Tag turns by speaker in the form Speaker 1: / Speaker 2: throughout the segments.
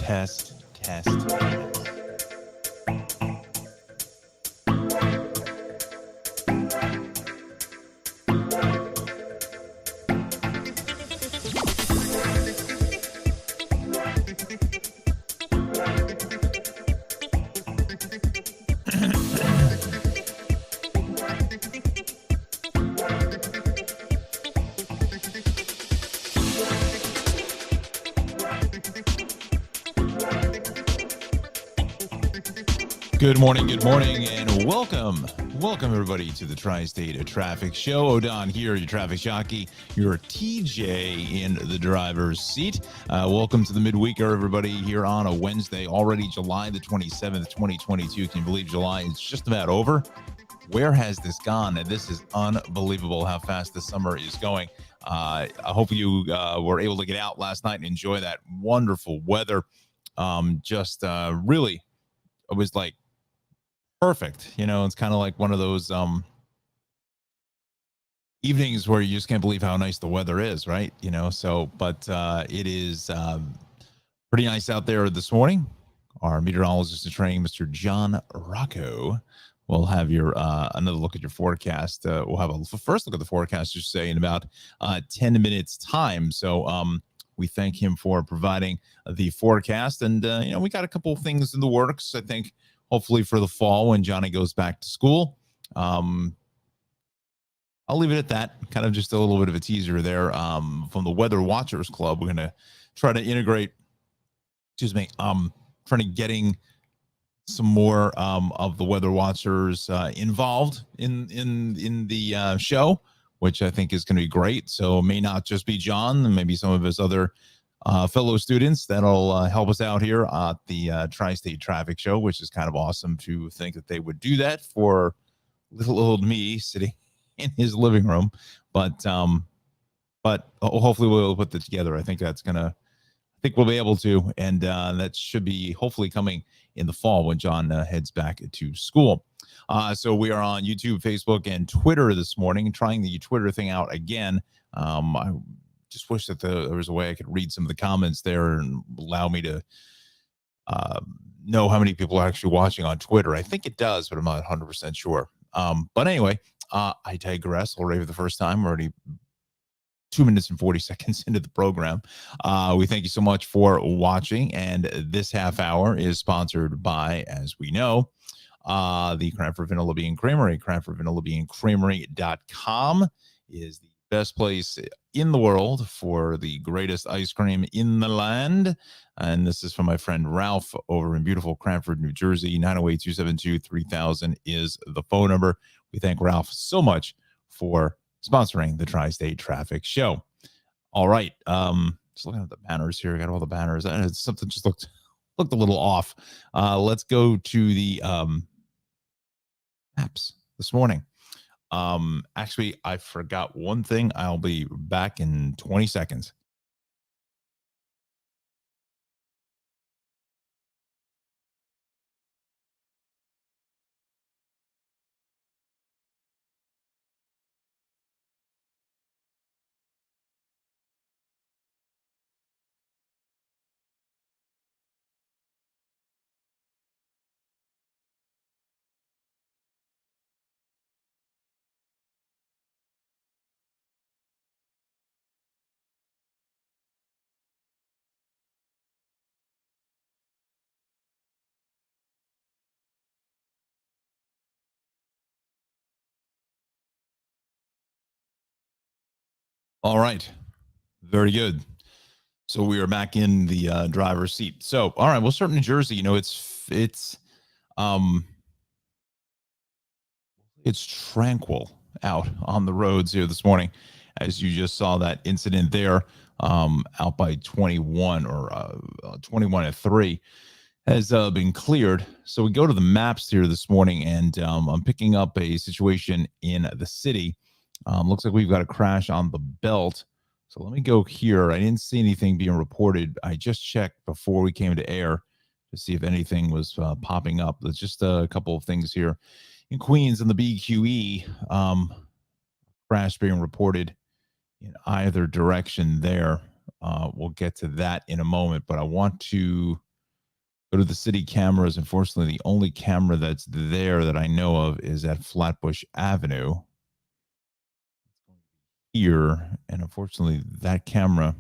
Speaker 1: Test, test, test. Good morning, and welcome everybody to the Tri-State Traffic Show. O'Don here, your traffic jockey, your TJ in the driver's seat. Welcome to the midweeker, everybody, here on a Wednesday, already July the 27th, 2022. Can you believe July is just about over? Where has this gone? This is unbelievable how fast the summer is going. I hope you were able to get out last night and enjoy that wonderful weather. Really, it was like perfect. You know, it's kind of like one of those evenings where you just can't believe how nice the weather is, right? You know, so, but it is pretty nice out there this morning. Our meteorologist in training, Mr. John Rocco, will have your another look at your forecast. We'll have a first look at the forecast, just say, in about 10 minutes time. So we thank him for providing the forecast. And, you know, we got a couple of things in the works, I think, hopefully for the fall when Johnny goes back to school. I'll leave it at that. Kind of just a little bit of a teaser there from the Weather Watchers Club. We're going to try to integrate, trying to getting some more of the Weather Watchers involved in the show, which I think is going to be great. So it may not just be John, and maybe some of his other fellow students that'll help us out here at the Tri-State Traffic Show, which is kind of awesome to think that they would do that for little old me sitting in his living room. But hopefully we'll put that together. I think we'll be able to, and that should be hopefully coming in the fall when John heads back to school. So we are on YouTube, Facebook, and Twitter this morning, trying the Twitter thing out again. I just wish that there was a way I could read some of the comments there and allow me to know how many people are actually watching on Twitter. I think it does, but I'm not 100% sure. But anyway, I digress already for the first time. We're already 2 minutes and 40 seconds into the program. We thank you so much for watching. And this half hour is sponsored by, as we know, the Cranford Vanilla Bean Creamery. CranfordVanillaBeanCreamery.com is the best place in the world for the greatest ice cream in the land. And this is from my friend Ralph over in beautiful Cranford, New Jersey. 908-272-3000 is the phone number. We thank Ralph so much for sponsoring the Tri-State Traffic Show. All right. Just looking at the banners here. I got all the banners. Something just looked a little off. Let's go to the maps this morning. Actually, I forgot one thing. I'll be back in 20 seconds. All right. Very good. So we are back in the driver's seat. So, all right, we'll start in New Jersey. You know, it's tranquil out on the roads here this morning, as you just saw that incident there out by 21 or 21 at 3 has been cleared. So we go to the maps here this morning, and I'm picking up a situation in the city. Looks like we've got a crash on the belt. So let me go here. I didn't see anything being reported. I just checked before we came to air to see if anything was popping up. There's just a couple of things here in Queens and the BQE. Crash being reported in either direction there. We'll get to that in a moment, but I want to Go to the city cameras. Unfortunately, the only camera that's there that I know of is at Flatbush Avenue here. And unfortunately, that camera,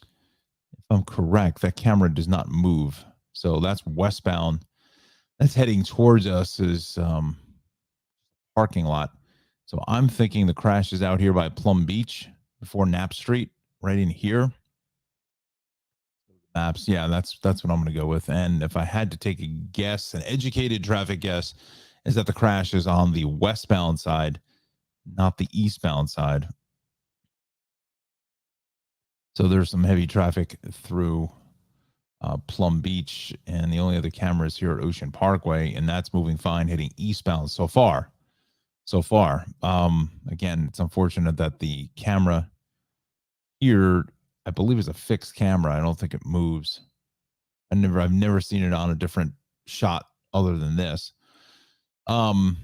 Speaker 1: if I'm correct, that camera does not move. So that's westbound. That's heading towards us is parking lot. So I'm thinking the crash is out here by Plum Beach before Knapp Street, right in here. Maps, yeah, that's what I'm going to go with. And if I had to take a guess, an educated traffic guess, is that the crash is on the westbound side, not the eastbound side. So there's some heavy traffic through Plum Beach, and the only other camera is here at Ocean Parkway, and that's moving fine, heading eastbound so far. So far, again, it's unfortunate that the camera here, I believe, is a fixed camera. I don't think it moves. I've never seen it on a different shot other than this. Um,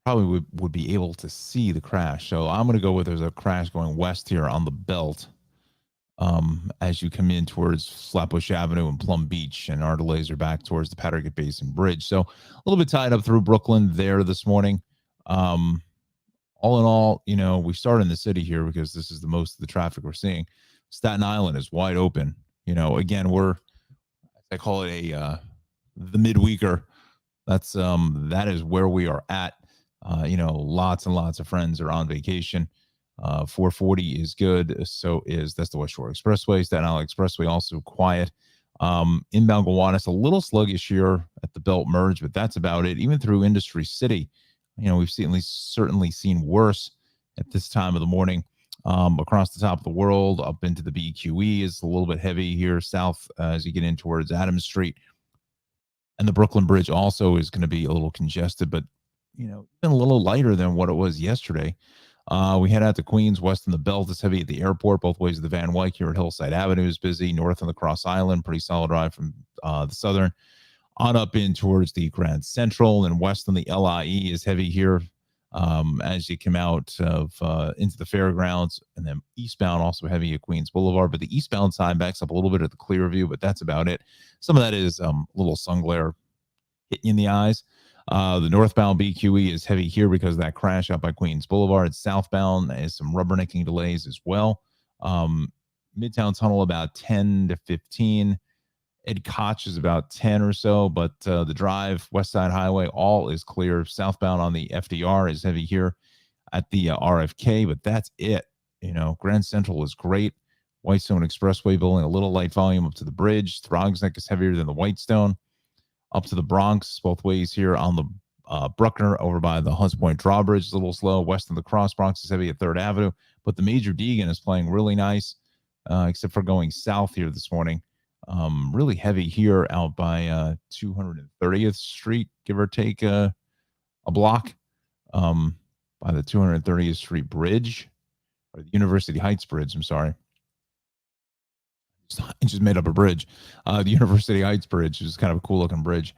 Speaker 1: probably would be able to see the crash. So I'm going to go with there's a crash going west here on the belt. As you come in towards Flatbush Avenue and Plum Beach, and our delays are back towards the Patrick Basin Bridge. So a little bit tied up through Brooklyn there this morning. Um, all in all, we start in the city here because this is the most of the traffic we're seeing. Staten Island is wide open. Again, I call it the midweeker. That is where we are at. Lots and lots of friends are on vacation. 440 is good. That's the West Shore Expressway. Staten Island Expressway also quiet. Inbound Gowanus a little sluggish here at the Belt Merge, but that's about it. Even through Industry City, we've certainly seen worse at this time of the morning. Across the top of the world, up into the BQE is a little bit heavy here south as you get in towards Adams Street. And the Brooklyn Bridge also is going to be a little congested, but even a little lighter than what it was yesterday. We head out to Queens, west in the Belt is heavy at the airport, both ways of the Van Wyck here at Hillside Avenue is busy. North on the Cross Island, pretty solid ride from the southern on up in towards the Grand Central, and west on the LIE is heavy here as you come out of into the fairgrounds, and then eastbound also heavy at Queens Boulevard. But the eastbound side backs up a little bit at the Clearview, but that's about it. Some of that is a little sun glare hitting you in the eyes. The northbound BQE is heavy here because of that crash out by Queens Boulevard. Southbound is some rubbernecking delays as well. Midtown Tunnel about 10 to 15. Ed Koch is about 10 or so, but the drive, West Side Highway, all is clear. Southbound on the FDR is heavy here at the RFK, but that's it. Grand Central is great. Whitestone Expressway building a little light volume up to the bridge. Throgs Neck is heavier than the Whitestone. Up to the Bronx, both ways here on the Bruckner over by the Hunts Point Drawbridge is a little slow. West of the Cross, Bronx is heavy at 3rd Avenue, but the Major Deegan is playing really nice, except for going south here this morning. Really heavy here out by 230th Street, give or take a block by the 230th Street Bridge, or the University Heights Bridge, I'm sorry. I just made up a bridge. The University Heights Bridge is kind of a cool looking bridge.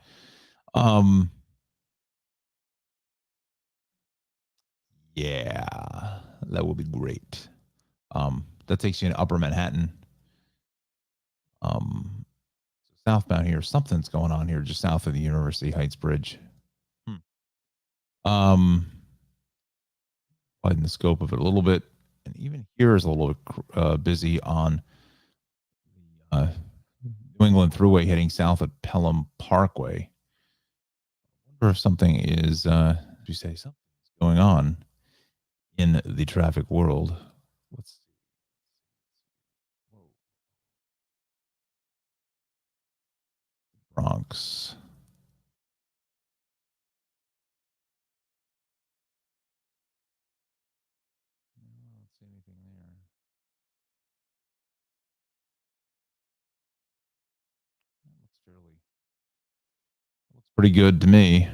Speaker 1: Yeah, that would be great. That takes you in Upper Manhattan. Southbound here, something's going on here just south of the University Heights Bridge. Widen the scope of it a little bit, and even here is a little busy on New England Thruway heading south at Pelham Parkway. I wonder if something is, you say something's going on in the traffic world. Let's Bronx. I don't see anything there. Looks pretty good to me.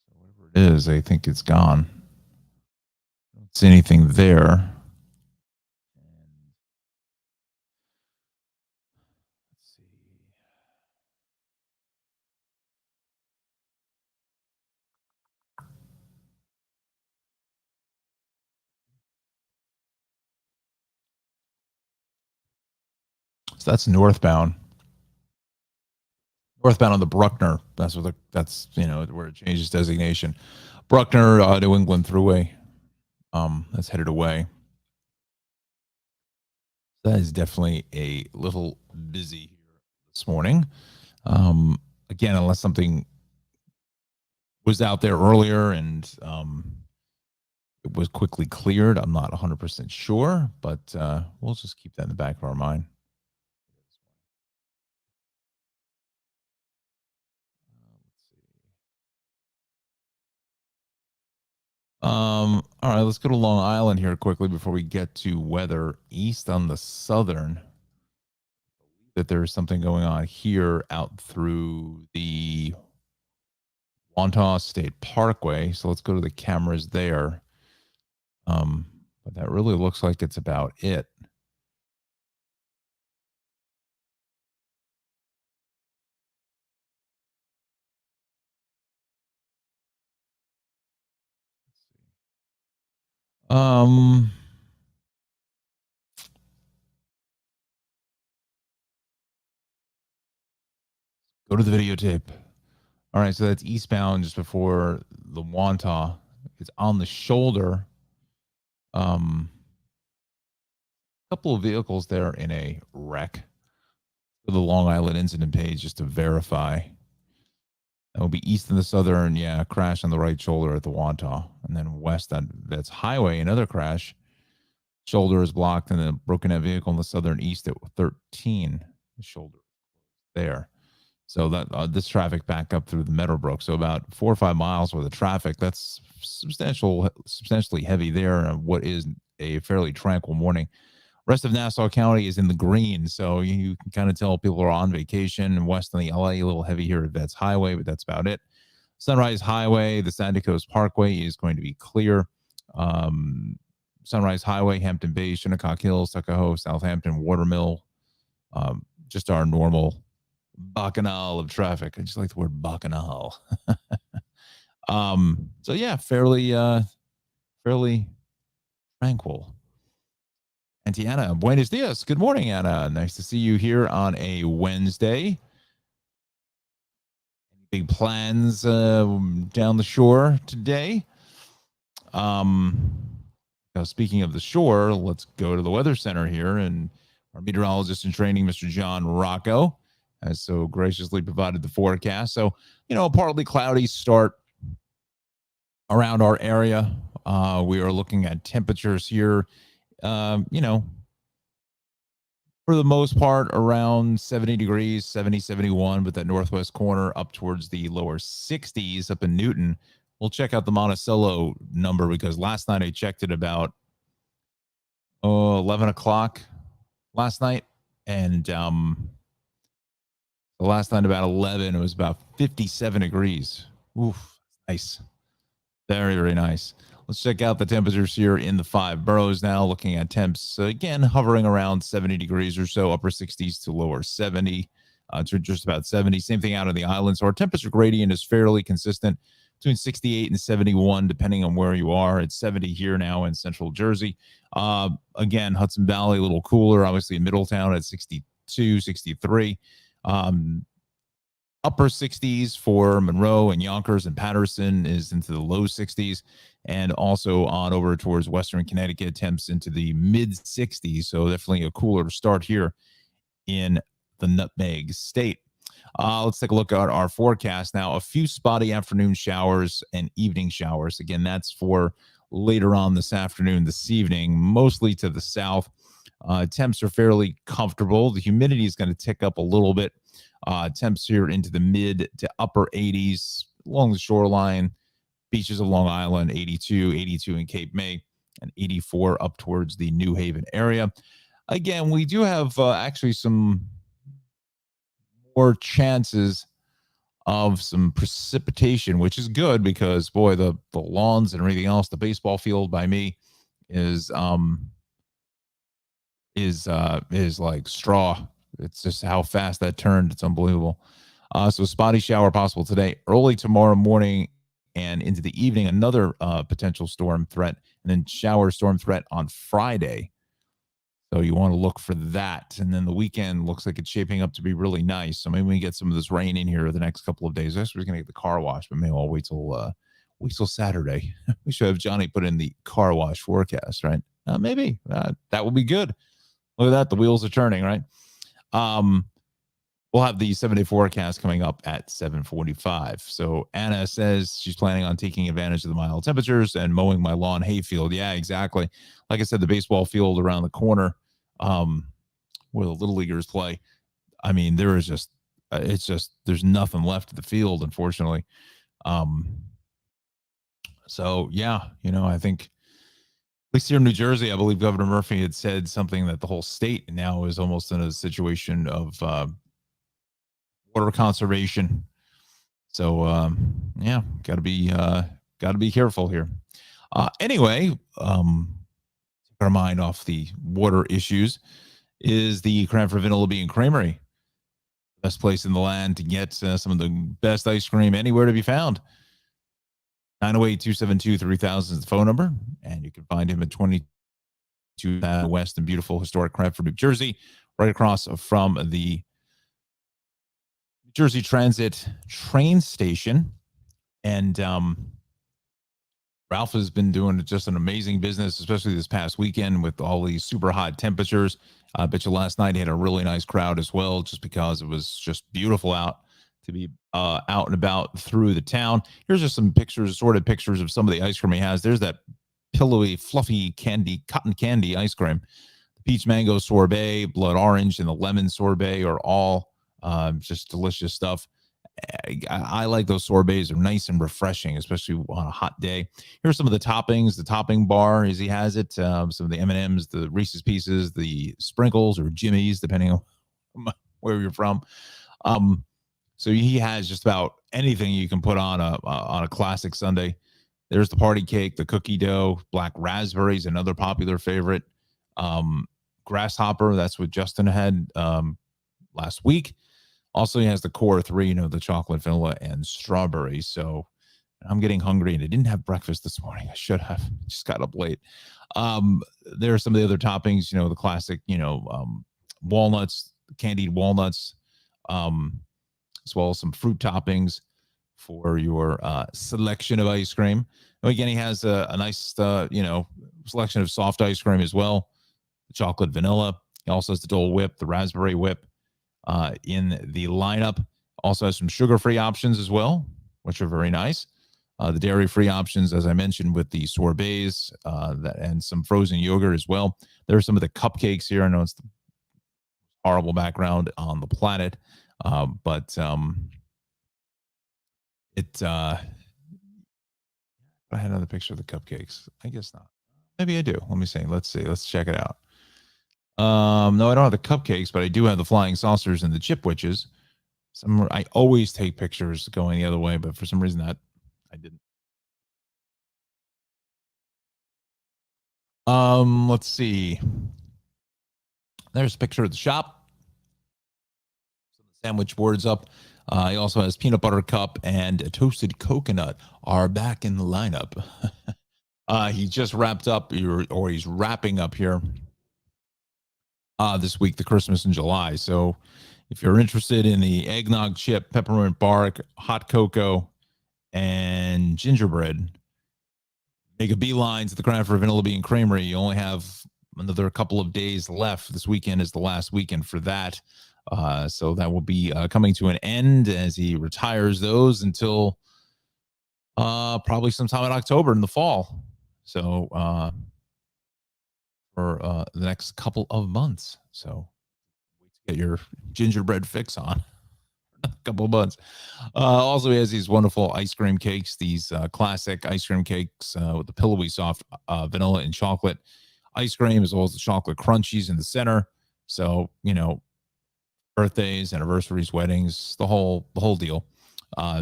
Speaker 1: So whatever it is, I think it's gone. I don't see anything there. And let's see. So that's northbound. Northbound on the Bruckner. That's where it changes designation. Bruckner, New England Thruway. That's headed away. That is definitely a little busy here this morning. Again, unless something was out there earlier and it was quickly cleared, I'm not 100% sure, but we'll just keep that in the back of our mind. All right, let's go to Long Island here quickly before we get to weather east on the southern. That there's something going on here out through the Wantagh State Parkway. So let's go to the cameras there. But that really looks like it's about it. Um, Go to the videotape. All right, so that's eastbound just before the Wantagh. It's on the shoulder. A couple of vehicles there in a wreck. For the Long Island incident page just to verify. That will be east of the southern, crash on the right shoulder at the Wantagh. And then west, that's highway, another crash. Shoulder is blocked, and then broken out vehicle in the southern east at 13. The shoulder there. So that this traffic back up through the Meadowbrook. So about 4 or 5 miles worth of traffic. That's substantially heavy there. What is a fairly tranquil morning. Rest of Nassau County is in the green, so you can kind of tell people are on vacation. West on the LA, a little heavy here at Vets Highway, but that's about it. Sunrise Highway, the Sandy Coast Parkway is going to be clear. Sunrise Highway, Hampton Bays, Shinnecock Hills, Tuckahoe, Southampton, Watermill, just our normal bacchanal of traffic. I just like the word bacchanal. So yeah, fairly tranquil. Auntie Anna, buenos dias. Good morning, Anna. Nice to see you here on a Wednesday. Any big plans down the shore today? Now, speaking of the shore, let's go to the Weather Center here. And our meteorologist in training, Mr. John Rocco, has so graciously provided the forecast. So, a partly cloudy start around our area. We are looking at temperatures here, for the most part, around 70 degrees, 70, 71, but that northwest corner up towards the lower 60s up in Newton. We'll check out the Monticello number because last night I checked it about 11 o'clock last night. And the last night about 11, it was about 57 degrees. Oof, nice. Very, very nice. Let's check out the temperatures here in the 5 boroughs now, looking at temps, again, hovering around 70 degrees or so, upper 60s to lower 70, to just about 70. Same thing out of the island. So our temperature gradient is fairly consistent between 68 and 71, depending on where you are. It's 70 here now in central Jersey. Again, Hudson Valley, a little cooler, obviously in Middletown at 62, 63. Upper 60s for Monroe and Yonkers, and Patterson is into the low 60s, and also on over towards Western Connecticut, temps into the mid 60s. So definitely a cooler start here in the Nutmeg State. Let's take a look at our forecast now. A few spotty afternoon showers and evening showers. Again, that's for later on this afternoon, this evening, mostly to the south. Temps are fairly comfortable. The humidity is going to tick up a little bit. Temps here into the mid to upper 80s along the shoreline. Beaches of Long Island, 82 in Cape May, and 84 up towards the New Haven area. Again, we do have actually some more chances of some precipitation, which is good because, boy, the lawns and everything else, the baseball field by me is like straw. It's just how fast that turned. It's unbelievable. So spotty shower possible today, early tomorrow morning, and into the evening. Another potential storm threat, and then shower storm threat on Friday. So you want to look for that. And then the weekend looks like it's shaping up to be really nice. So maybe we get some of this rain in here the next couple of days. I guess we're going to get the car wash, but maybe I'll wait till Saturday. We should have Johnny put in the car wash forecast, right? Maybe that would be good. Look at that. The wheels are turning, right? We'll have the 7-day forecast coming up at 7:45. So Anna says she's planning on taking advantage of the mild temperatures and mowing my lawn hayfield. Yeah, exactly. Like I said, the baseball field around the corner, where the little leaguers play. I mean, there is just, there's nothing left of the field, unfortunately. So yeah, I think at least here in New Jersey, I believe Governor Murphy had said something that the whole state now is almost in a situation of water conservation. So yeah, got to be careful here. Anyway, take our mind off the water issues is the Cranford Vanilla Bean Creamery. Best place in the land to get some of the best ice cream anywhere to be found. 908-272-3000 is the phone number, and you can find him at 22 West in beautiful historic Cranford, New Jersey, right across from the New Jersey Transit train station. And Ralph has been doing just an amazing business, especially this past weekend with all these super hot temperatures. I bet you last night he had a really nice crowd as well, just because it was just beautiful out to be out and about through the town. Here's just some pictures, assorted pictures of some of the ice cream he has. There's that pillowy, fluffy cotton candy ice cream. The peach mango sorbet, blood orange, and the lemon sorbet are all just delicious stuff. I like those sorbets. They're nice and refreshing, especially on a hot day. Here's some of the toppings. The topping bar, as he has it, some of the M&Ms, the Reese's Pieces, the sprinkles or Jimmy's, depending on where you're from. So he has just about anything you can put on a classic Sunday. There's the party cake, the cookie dough, black raspberries, another popular favorite. Grasshopper, that's what Justin had last week. Also, he has the core three, the chocolate, vanilla, and strawberry. So I'm getting hungry, and I didn't have breakfast this morning. I should have. Just got up late. There are some of the other toppings, the classic, walnuts, candied walnuts, as well as some fruit toppings for your selection of ice cream. And again, he has a nice, selection of soft ice cream as well, the chocolate, vanilla. He also has the Dole Whip, the raspberry whip. In the lineup, also has some sugar-free options as well, which are very nice. The dairy-free options, as I mentioned, with the sorbets and some frozen yogurt as well. There are some of the cupcakes here. I know it's the horrible background on the planet, but I had another picture of the cupcakes. I guess not. Maybe I do. Let me see. Let's see. Let's check it out. No, I don't have the cupcakes, but I do have the flying saucers and the chip witches. I always take pictures going the other way, but for some reason I didn't. Let's see. There's a picture of the shop. Some sandwich boards up. He also has peanut butter cup and a toasted coconut are back in the lineup. He just wrapped up, or he's wrapping up here this week, the Christmas in July. So if you're interested in the eggnog chip, peppermint bark, hot cocoa, and gingerbread, make a beeline to the Cranford Vanilla Bean Creamery. You only have another couple of days left. This weekend is the last weekend for that. So that will be coming to an end as he retires those until probably sometime in October in the fall. So for the next couple of months. So wait to get your gingerbread fix on. A couple of months. Also, he has these wonderful ice cream cakes, these classic ice cream cakes with the pillowy soft vanilla and chocolate ice cream, as well as the chocolate crunchies in the center. So, birthdays, anniversaries, weddings, the whole deal.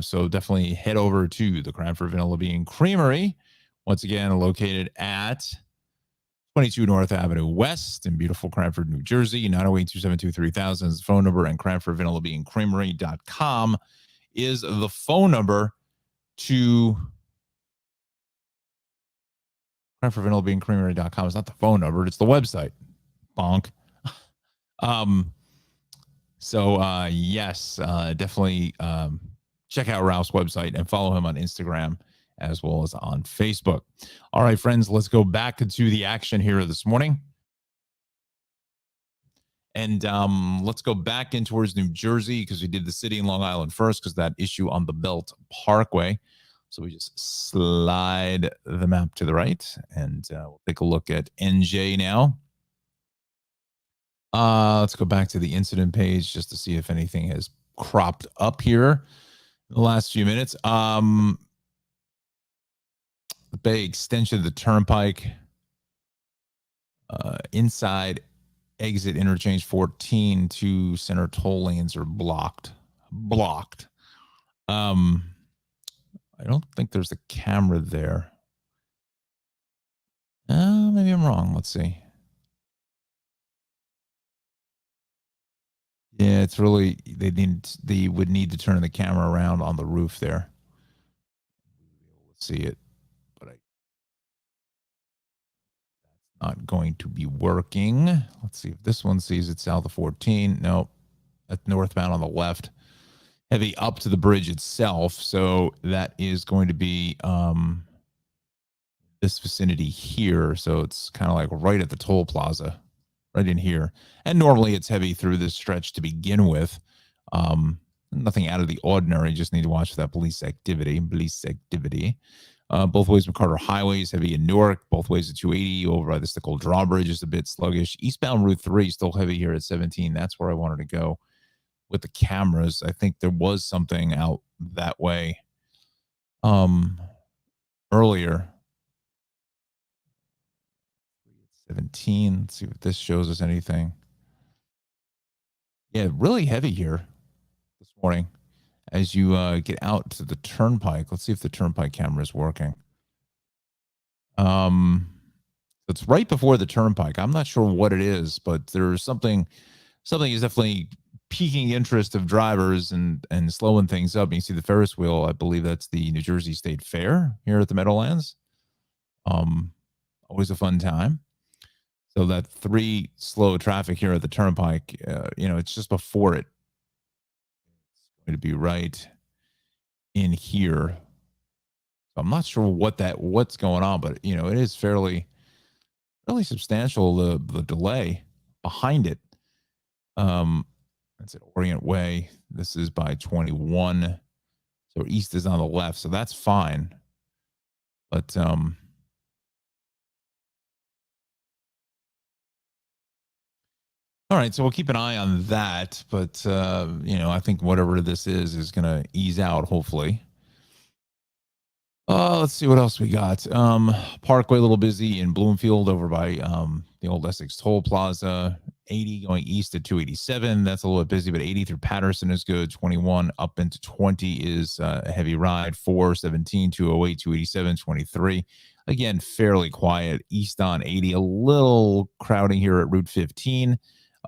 Speaker 1: So definitely head over to the Cranford Vanilla Bean Creamery. Once again, located at 22 North Avenue West in beautiful Cranford, New Jersey. 908-272-3000 is the phone number, and CranfordVanillaBeanCreamery.com is the phone number to CranfordVanillaBeanCreamery.com is not the phone number, it's the website. bonk. Um, yes, definitely check out Ralph's website and follow him on Instagram as well as on Facebook. All right, friends, let's go back to the action here this morning. And let's go back in towards New Jersey because we did the city and Long Island first because that issue on the Belt Parkway. So we just slide the map to the right and we'll take a look at NJ now. Let's go back to the incident page just to see if anything has cropped up here in the last few minutes. The Bay extension of the Turnpike inside exit interchange 14 to center toll lanes are blocked. I don't think there's a camera there. Maybe I'm wrong. Let's see. Yeah, it's really they would need to turn the camera around on the roof there. Let's see it, but that's not going to be working. Let's see if this one sees it south of 14. Nope, that's northbound on the left. Heavy up to the bridge itself, so that is going to be this vicinity here. So it's kind of like right at the toll plaza, right in here. And normally it's heavy through this stretch to begin with. Nothing out of the ordinary. Just need to watch for that police activity. Both ways McCarter Highway is heavy in Newark. Both ways at 280 over by the Stickle Drawbridge is a bit sluggish. Eastbound Route 3 still heavy here at 17. That's where I wanted to go with the cameras. I think there was something out that way earlier. 17. Let's see if this shows us anything. Yeah, really heavy here this morning as you get out to the turnpike. Let's see if the turnpike camera is working. It's right before the turnpike. I'm not sure what it is, but there's something is definitely piquing interest of drivers and slowing things up. You see the Ferris wheel. I believe that's the New Jersey State Fair here at the Meadowlands. Always a fun time. So that 3 slow traffic here at the turnpike, it's just before it. It's going to be right in here. So I'm not sure what's going on, but it is fairly substantial, the delay behind it. That's at Orient Way. This is by 21. So east is on the left. So that's fine. But all right, so we'll keep an eye on that. But I think whatever this is going to ease out, hopefully. Let's see what else we got. Parkway a little busy in Bloomfield over by the old Essex Toll Plaza. 80 going east at 287. That's a little bit busy, but 80 through Patterson is good. 21 up into 20 is a heavy ride. 417, 208, 287, 23. Again, fairly quiet. East on 80, a little crowding here at Route 15.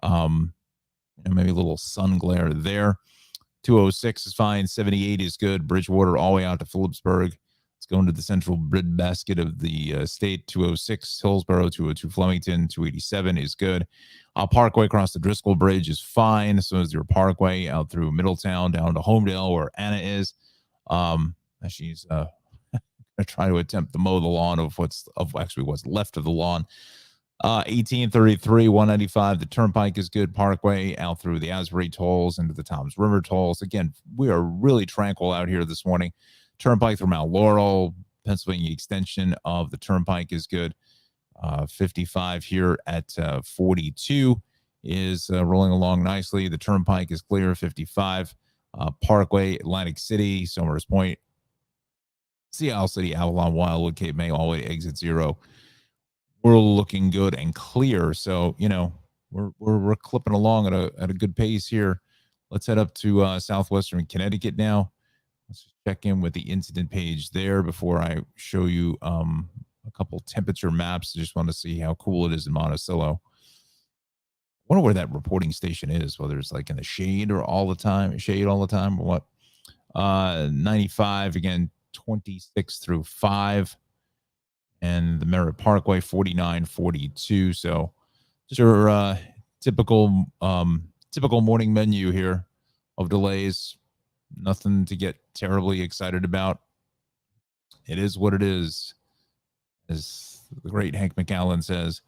Speaker 1: Maybe a little sun glare there. 206 is fine. 78 is good. Bridgewater all the way out to Phillipsburg. Let's go into the central breadbasket of the state. 206 Hillsborough, 202 Flemington, 287 is good. Parkway across the Driscoll Bridge is fine. So is your Parkway out through Middletown down to Homedale where Anna is. She's going to try to attempt to mow the lawn of what's left of the lawn. 1833, 195. The Turnpike is good. Parkway out through the Asbury tolls into the Toms River tolls. Again, we are really tranquil out here this morning. Turnpike through Mount Laurel, Pennsylvania extension of the Turnpike is good. 55 here at 42 is rolling along nicely. The Turnpike is clear. 55 Parkway, Atlantic City, Somers Point, Seattle City, Avalon, Wildwood, Cape May, all the way to exit 0. We're looking good and clear. So, we're clipping along at a good pace here. Let's head up to southwestern Connecticut now. Let's just check in with the incident page there before I show you a couple temperature maps. I just want to see how cool it is in Monticello. I wonder where that reporting station is, whether it's like in the shade all the time or what. 95, again, 26 through 5. And the Merritt Parkway, 49, 42. So Just your typical morning menu here of delays. Nothing to get terribly excited about. It is what it is, as the great Hank McAllen says.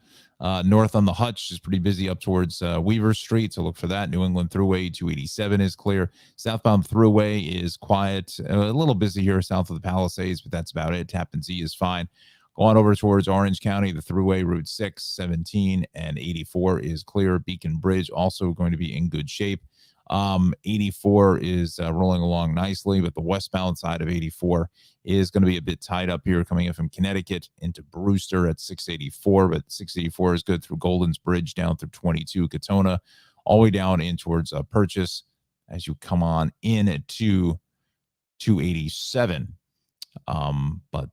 Speaker 1: North on the Hutch is pretty busy up towards Weaver Street, so look for that. New England Thruway 287 is clear. Southbound Thruway is quiet. A little busy here south of the Palisades, but that's about it. Tappan Zee is fine. Going over towards Orange County, the Thruway, Route 6, 17, and 84 is clear. Beacon Bridge also going to be in good shape. 84 is rolling along nicely, but the westbound side of 84 is going to be a bit tied up here coming in from Connecticut into Brewster at 684, but 684 is good through Golden's Bridge down through 22 Katona, all the way down in towards Purchase as you come on in to 287. But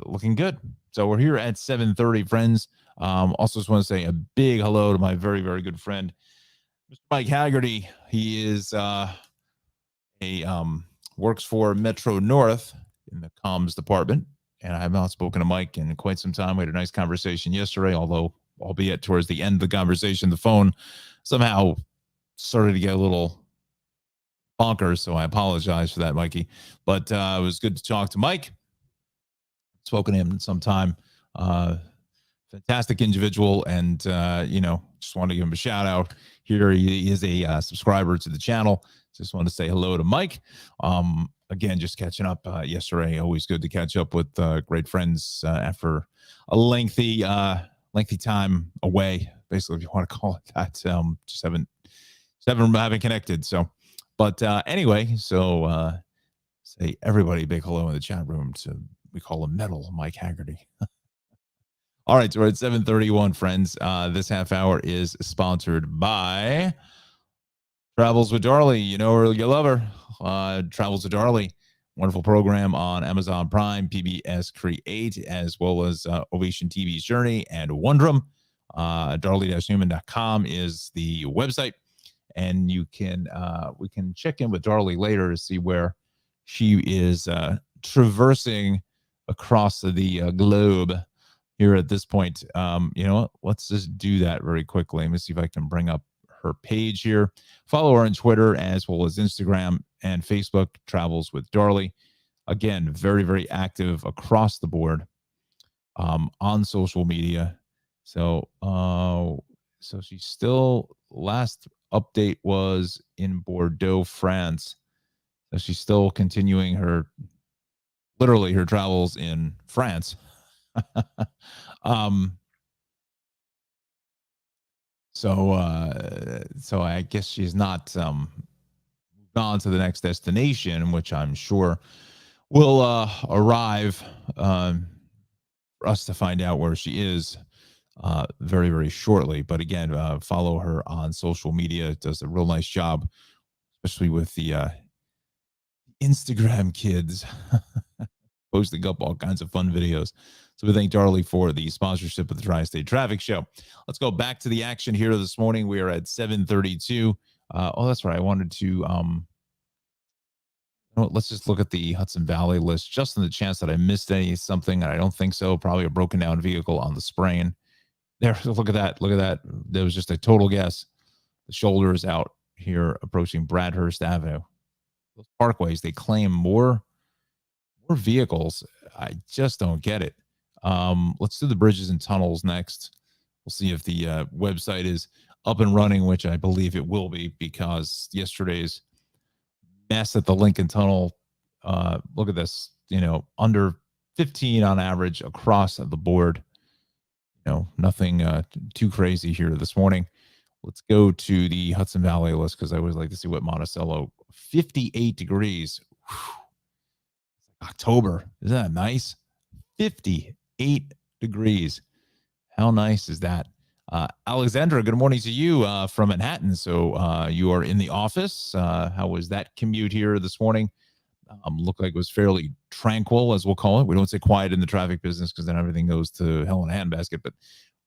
Speaker 1: looking good. So we're here at 7:30, friends. Also just want to say a big hello to my very, very good friend, Mr. Mike Haggerty. He is works for Metro North in the comms department, and I have not spoken to Mike in quite some time. We had a nice conversation yesterday, although albeit towards the end of the conversation, the phone somehow started to get a little bonkers, so I apologize for that, Mikey. But it was good to talk to Mike. Spoken to him in some time. Fantastic individual, and just want to give him a shout out here. He is a subscriber to the channel. Just want to say hello to Mike. Again, just catching up yesterday. Always good to catch up with great friends after a lengthy time away, basically, if you want to call it that. Just haven't connected. So, but anyway, so say everybody big hello in the chat room to, we call him Metal Mike Haggerty. All right, so we're at 7:31, friends. This half hour is sponsored by Travels with Darley. You know her, you love her. Travels with Darley, wonderful program on Amazon Prime, PBS Create, as well as Ovation TV's Journey and Wondrum. Darley-human.com is the website, and you can we can check in with Darley later to see where she is traversing across the globe here at this point. You know what? Let's just do that very quickly. Let me see if I can bring up her page here. Follow her on Twitter as well as Instagram and Facebook, Travels with Darley. Again, very, very active across the board on social media. So, so she's still, last update was in Bordeaux, France. So she's still continuing literally her travels in France. So I guess she's not gone to the next destination, which I'm sure will arrive for us to find out where she is very, very shortly. But again, follow her on social media. Does a real nice job, especially with the Instagram kids posting up all kinds of fun videos. So we thank Darley for the sponsorship of the Tri-State Traffic Show. Let's go back to the action here this morning. We are at 7:32. Oh, that's right. I wanted to, let's just look at the Hudson Valley list, just in the chance that I missed something. And I don't think so. Probably a broken down vehicle on the Sprain. There, look at that. Look at that. There was just a total guess. The shoulder is out here approaching Bradhurst Avenue. Those parkways, they claim more vehicles. I just don't get it. Let's do the bridges and tunnels next. We'll see if the website is up and running, which I believe it will be, because yesterday's mess at the Lincoln Tunnel, look at this, under 15 on average across the board. Nothing too crazy here this morning. Let's go to the Hudson Valley list, because I always like to see what Monticello, 58 degrees. Whew. October. Isn't that nice? 58 degrees. How nice is that? Alexandra, good morning to you from Manhattan. So you are in the office. How was that commute here this morning? Looked like it was fairly tranquil, as we'll call it. We don't say quiet in the traffic business, because then everything goes to hell in a handbasket. But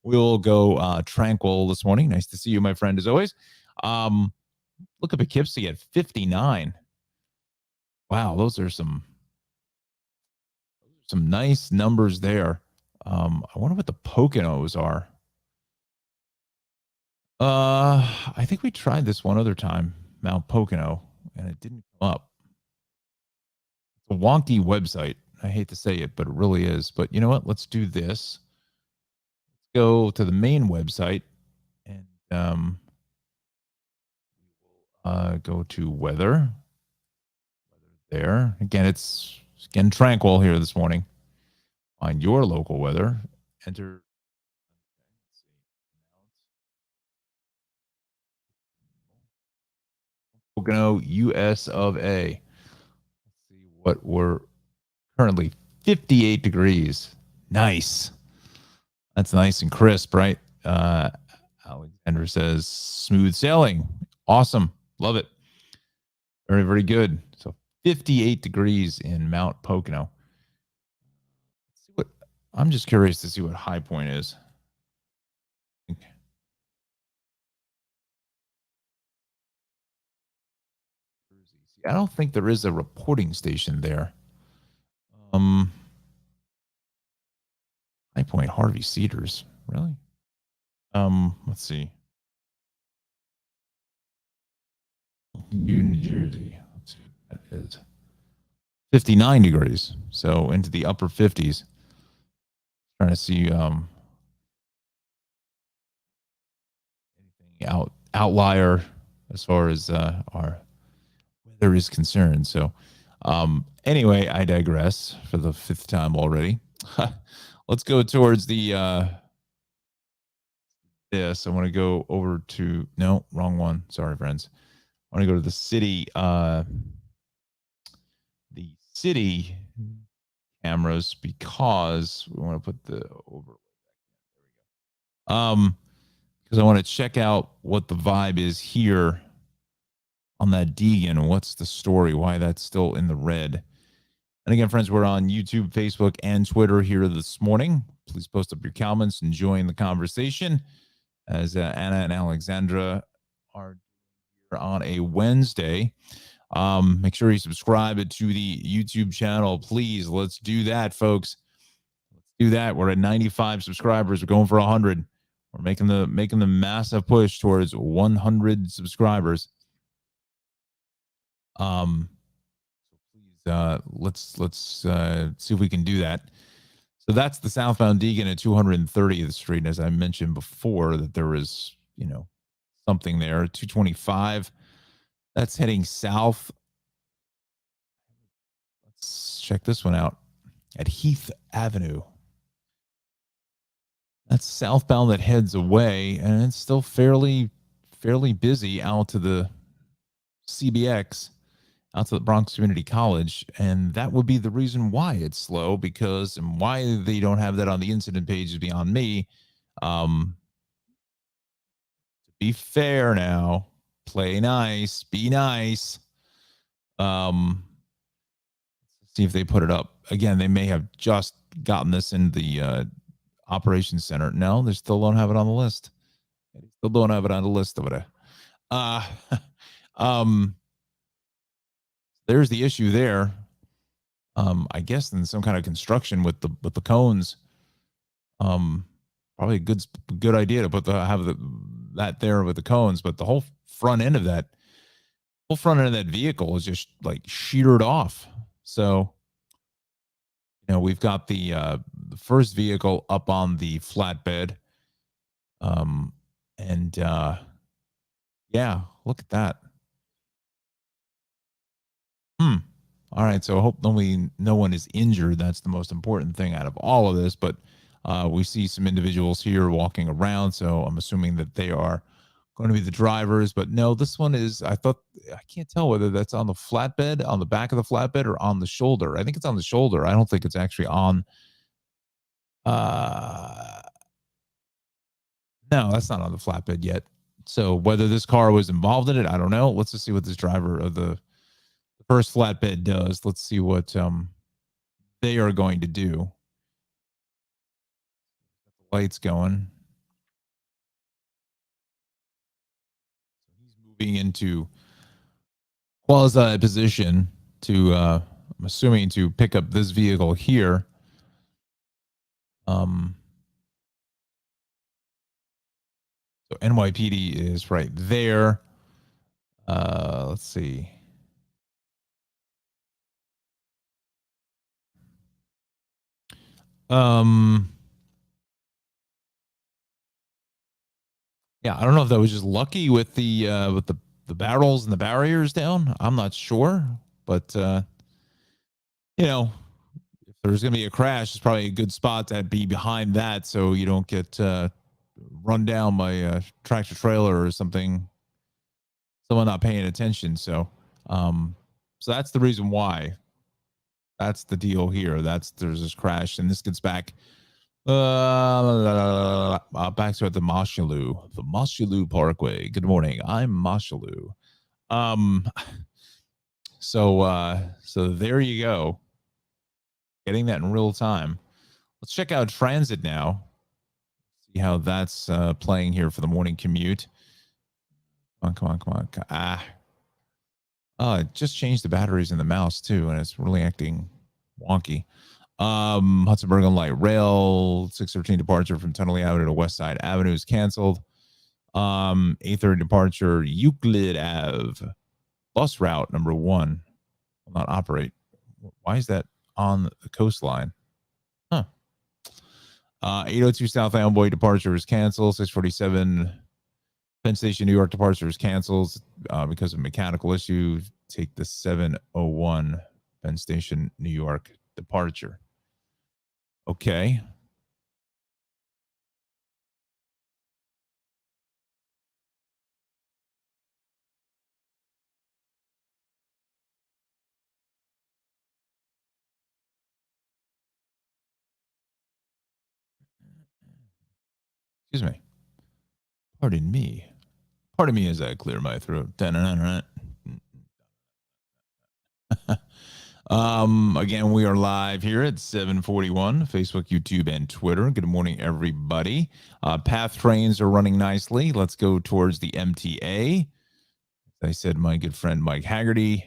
Speaker 1: we'll go tranquil this morning. Nice to see you, my friend, as always. Look at Poughkeepsie at 59. Wow, those are some nice numbers there. I wonder what the Poconos are. I think we tried this one other time, Mount Pocono, and it didn't come up. It's a wonky website. I hate to say it, but it really is. But you know what? Let's do this. Go to the main website and go to weather. There again, it's getting tranquil here this morning. Find your local weather. Enter Pocono, US of A. Let's see what we're currently 58 degrees. Nice. That's nice and crisp, right? Alexander says smooth sailing. Awesome. Love it. Very, very good. So 58 degrees in Mount Pocono. Let's see what I'm just curious to see what high point is. I don't think there is a reporting station there. High Point, Harvey Cedars, really? Let's see. New Jersey. Let's see what that is. 59 degrees, so into the upper 50s. Trying to see anything outlier as far as our weather is concerned. So, anyway, I digress for the fifth time already. Let's go towards the this. I want to go over to no, wrong one. Sorry, friends. I want to go to the city cameras because we want to put the over. Because I want to check out what the vibe is here on that Deegan. What's the story? Why that's still in the red? And again, friends, we're on YouTube, Facebook, and Twitter here this morning. Please post up your comments and join the conversation as Anna and Alexandra are here on a Wednesday. Make sure you subscribe to the YouTube channel, please. Let's do that, folks. Let's do that. We're at 95 subscribers. We're going for 100. We're making the massive push towards 100 subscribers. Let's see if we can do that. So that's the southbound Deegan at 230th Street. And as I mentioned before, that there was, something there. 225. That's heading south. Let's check this one out at Heath Avenue. That's southbound that heads away, and it's still fairly busy out to the CBX, out to the Bronx Community College, and that would be the reason why it's slow, because and why they don't have that on the incident page is beyond me. To be fair now, play nice, be nice. See if they put it up. Again, they may have just gotten this in the operations center. No, they still don't have it on the list. They still don't have it on the list over there. There's the issue there. I guess in some kind of construction with the cones. Probably a good idea to that there with the cones, but the whole front end of that vehicle is just like sheared off. So, we've got the first vehicle up on the flatbed. Yeah, look at that. All right, so I hope no one is injured. That's the most important thing out of all of this. But we see some individuals here walking around, so I'm assuming that they are going to be the drivers. But no, this one is. I can't tell whether that's on the flatbed, on the back of the flatbed, or on the shoulder. I think it's on the shoulder. I don't think it's actually on. No, that's not on the flatbed yet. So whether this car was involved in it, I don't know. Let's just see what this driver of the first flatbed does. Let's see what they are going to do. The lights going. He's moving into quasi position to I'm assuming to pick up this vehicle here. So NYPD is right there. Let's see. Yeah, I don't know if that was just lucky with the barrels and the barriers down. I'm not sure, but you know, if there's going to be a crash, it's probably a good spot to be behind that, so you don't get run down by a tractor trailer or something. Someone not paying attention. Um, so that's the reason why. That's the deal here. There's this crash, and this gets back. Back to at the Mashalou Parkway. Good morning. I'm Mashalou. Um, so there you go. Getting that in real time. Let's check out transit now. See how that's playing here for the morning commute. Come on. It just changed the batteries in the mouse too, and it's really acting wonky. Hudson Bergen Light Rail 613 departure from Tunnelly Avenue to West Side Avenue is canceled. 830 departure Euclid Ave bus route number 1 will not operate. Why is that on the coastline? Huh. 802 South Amboy departure is canceled. 647 Penn Station, New York departure is canceled because of mechanical issue. Take the 701 Penn Station, New York departure. Okay. Excuse me. Pardon me. Pardon me as I clear my throat. Again, we are live here at 741, Facebook, YouTube, and Twitter. Good morning, everybody. Path trains are running nicely. Let's go towards the MTA. As I said, my good friend Mike Haggerty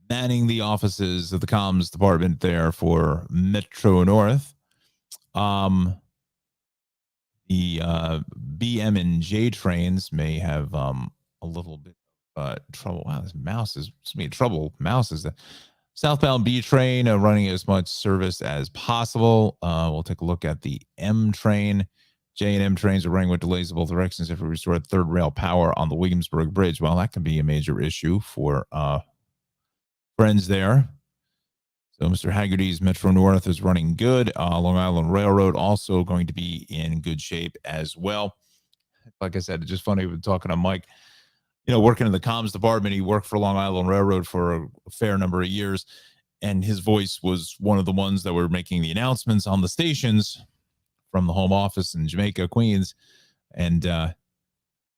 Speaker 1: manning the offices of the comms department there for Metro North. The BM and J trains may have a little bit trouble. Wow, this mouse is me trouble. Mouse is the southbound B train running as much service as possible. We'll take a look at the M train. J and M trains are running with delays in both directions if we restore third rail power on the Williamsburg Bridge. Well, that can be a major issue for friends there. So Mr. Haggerty's Metro North is running good. Long Island Railroad also going to be in good shape as well. Like I said, it's just funny when talking to Mike, working in the comms department. He worked for Long Island Railroad for a fair number of years, and his voice was one of the ones that were making the announcements on the stations from the home office in Jamaica, Queens. And kind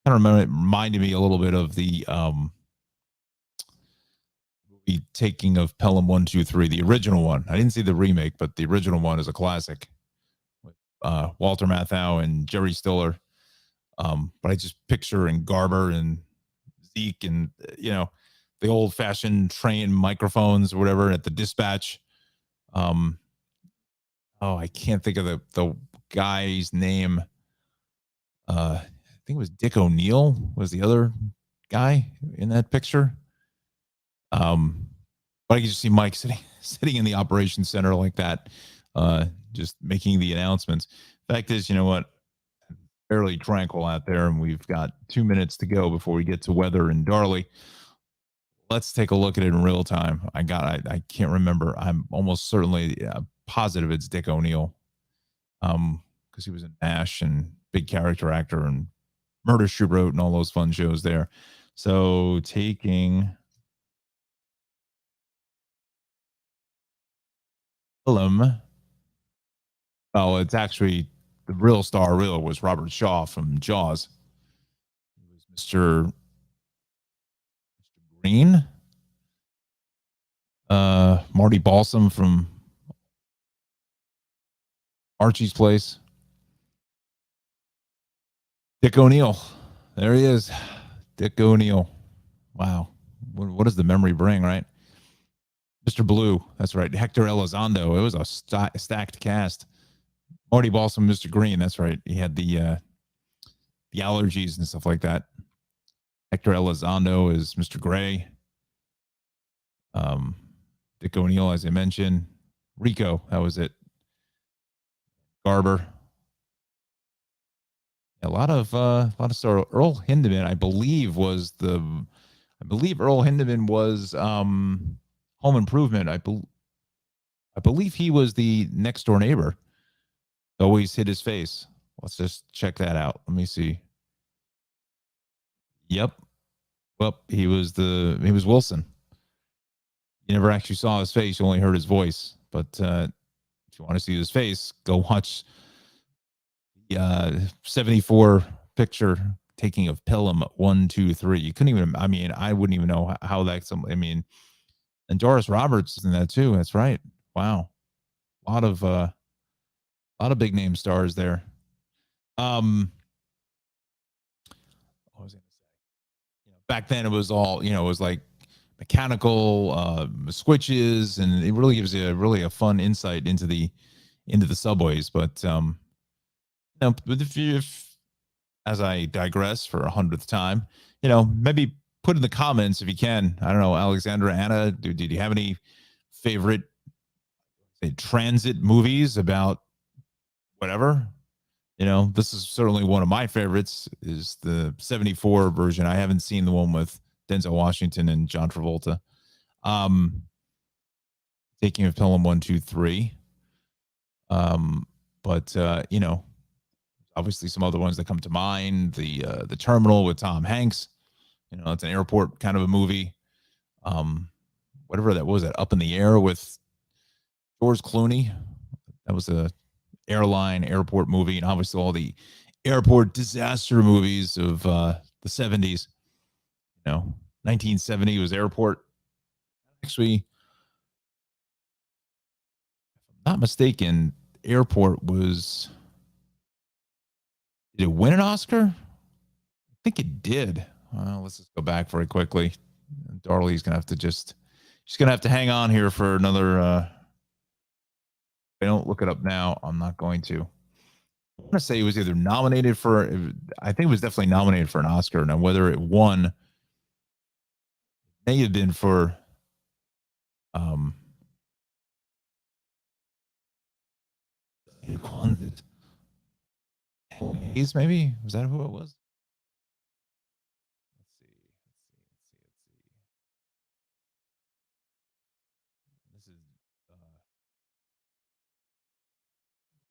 Speaker 1: of reminded me a little bit of the Taking of Pelham 123, the original one. I didn't see the remake, but the original one is a classic with Walter Matthau and Jerry Stiller. But I just picture and Garber and Zeke and the old fashioned train microphones or whatever at the dispatch. I can't think of the guy's name. I think it was Dick O'Neill was the other guy in that picture. But I can just see Mike sitting in the operations center like that, just making the announcements. Fact is, you know what? Fairly tranquil out there, and we've got 2 minutes to go before we get to weather in Darley. Let's take a look at it in real time. I can't remember. I'm almost certainly positive it's Dick O'Neill, because he was in MASH and big character actor and Murder She Wrote and all those fun shows there. So taking Fulham. Oh, it's actually the real star. Real was Robert Shaw from Jaws. He was Mr. Green. Marty Balsam from Archie's Place. Dick O'Neill. There he is. Dick O'Neill. Wow. What does the memory bring, right? Mr. Blue. That's right. Hector Elizondo. It was a stacked cast. Marty Balsam, Mr. Green. That's right. He had the the allergies and stuff like that. Hector Elizondo is Mr. Gray. Dick O'Neill, as I mentioned. Rico, that was it. Garber. A lot of sort. Earl Hindeman, I believe Earl Hindeman was Home Improvement. I believe he was the next door neighbor. Always hid his face. Let's just check that out. Let me see. Yep. Well, he was Wilson. You never actually saw his face; you only heard his voice. But if you want to see his face, go watch the 74 picture taking of Pelham 1, 2, 3. You couldn't even. I mean, I wouldn't even know how that's. I mean, and Doris Roberts is in that too. That's right. Wow, a lot of big name stars there. What was I going to say? Back then it was all it was like mechanical switches, and it really gives you really a fun insight into the subways. But but if as I digress for 100th time, maybe put in the comments if you can. I don't know, Alexandra, Anna, did you have any favorite transit movies about whatever? This is certainly one of my favorites, is the 74 version. I haven't seen the one with Denzel Washington and John Travolta. Taking of Pelham 1, 2, 3. But obviously some other ones that come to mind. The Terminal with Tom Hanks. It's an airport kind of a movie. Whatever that was, that Up in the Air with George Clooney. That was a airport movie, and obviously all the airport disaster movies of the 70s. 1970 was Airport. Actually, if I'm not mistaken, Airport was. Did it win an Oscar? I think it did. Well, let's just go back very quickly. Darley's gonna have to she's gonna have to hang on here for another. If I don't look it up now, I'm not going to. I want to say it was either nominated for. I think it was definitely nominated for an Oscar. Now, whether it won, may have been for. Hayes, maybe, was that who it was? Let's see.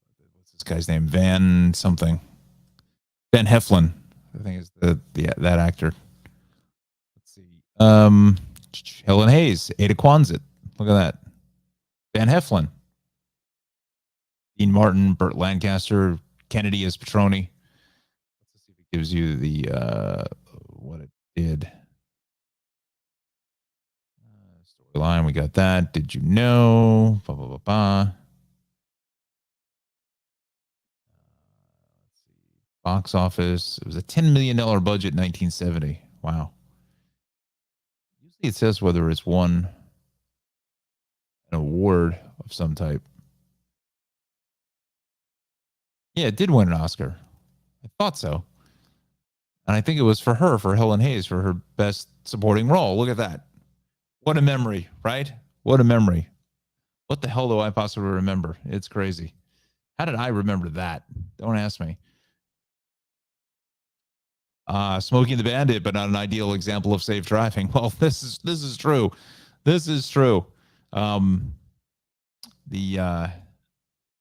Speaker 1: This is what's this guy's name? Van something. Van Heflin, I think is that actor. Let's see. Helen Hayes, Ada Quansit. Look at that. Van Heflin. Dean Martin, Burt Lancaster, Kennedy as Petroni. Let's see if it gives you the what it did. Storyline, we got that. Did you know? Blah, blah, blah, blah. Let's see. Box office. It was a $10 million budget in 1970. Wow. Usually it says whether it's won an award of some type. Yeah, it did win an Oscar. I thought so. And I think it was for Helen Hayes, for her best supporting role. Look at that. What a memory, right? What a memory. What the hell do I possibly remember? It's crazy. How did I remember that? Don't ask me. Smoking the Bandit, but not an ideal example of safe driving. Well, this is true. This is true. Yeah,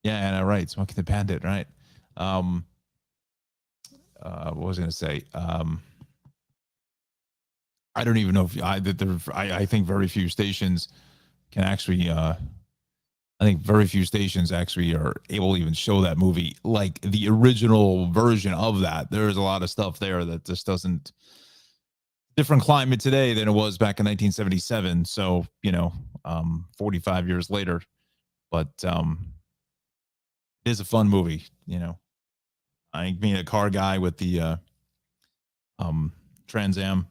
Speaker 1: Anna, right. Smoking the Bandit, right? What was I going to say? I don't even know if I think very few stations can actually. I think very few stations actually are able to even show that movie like the original version of that. There's a lot of stuff there that just doesn't. Different climate today than it was back in 1977. So 45 years later, but it is a fun movie. I being a car guy with the Trans Am.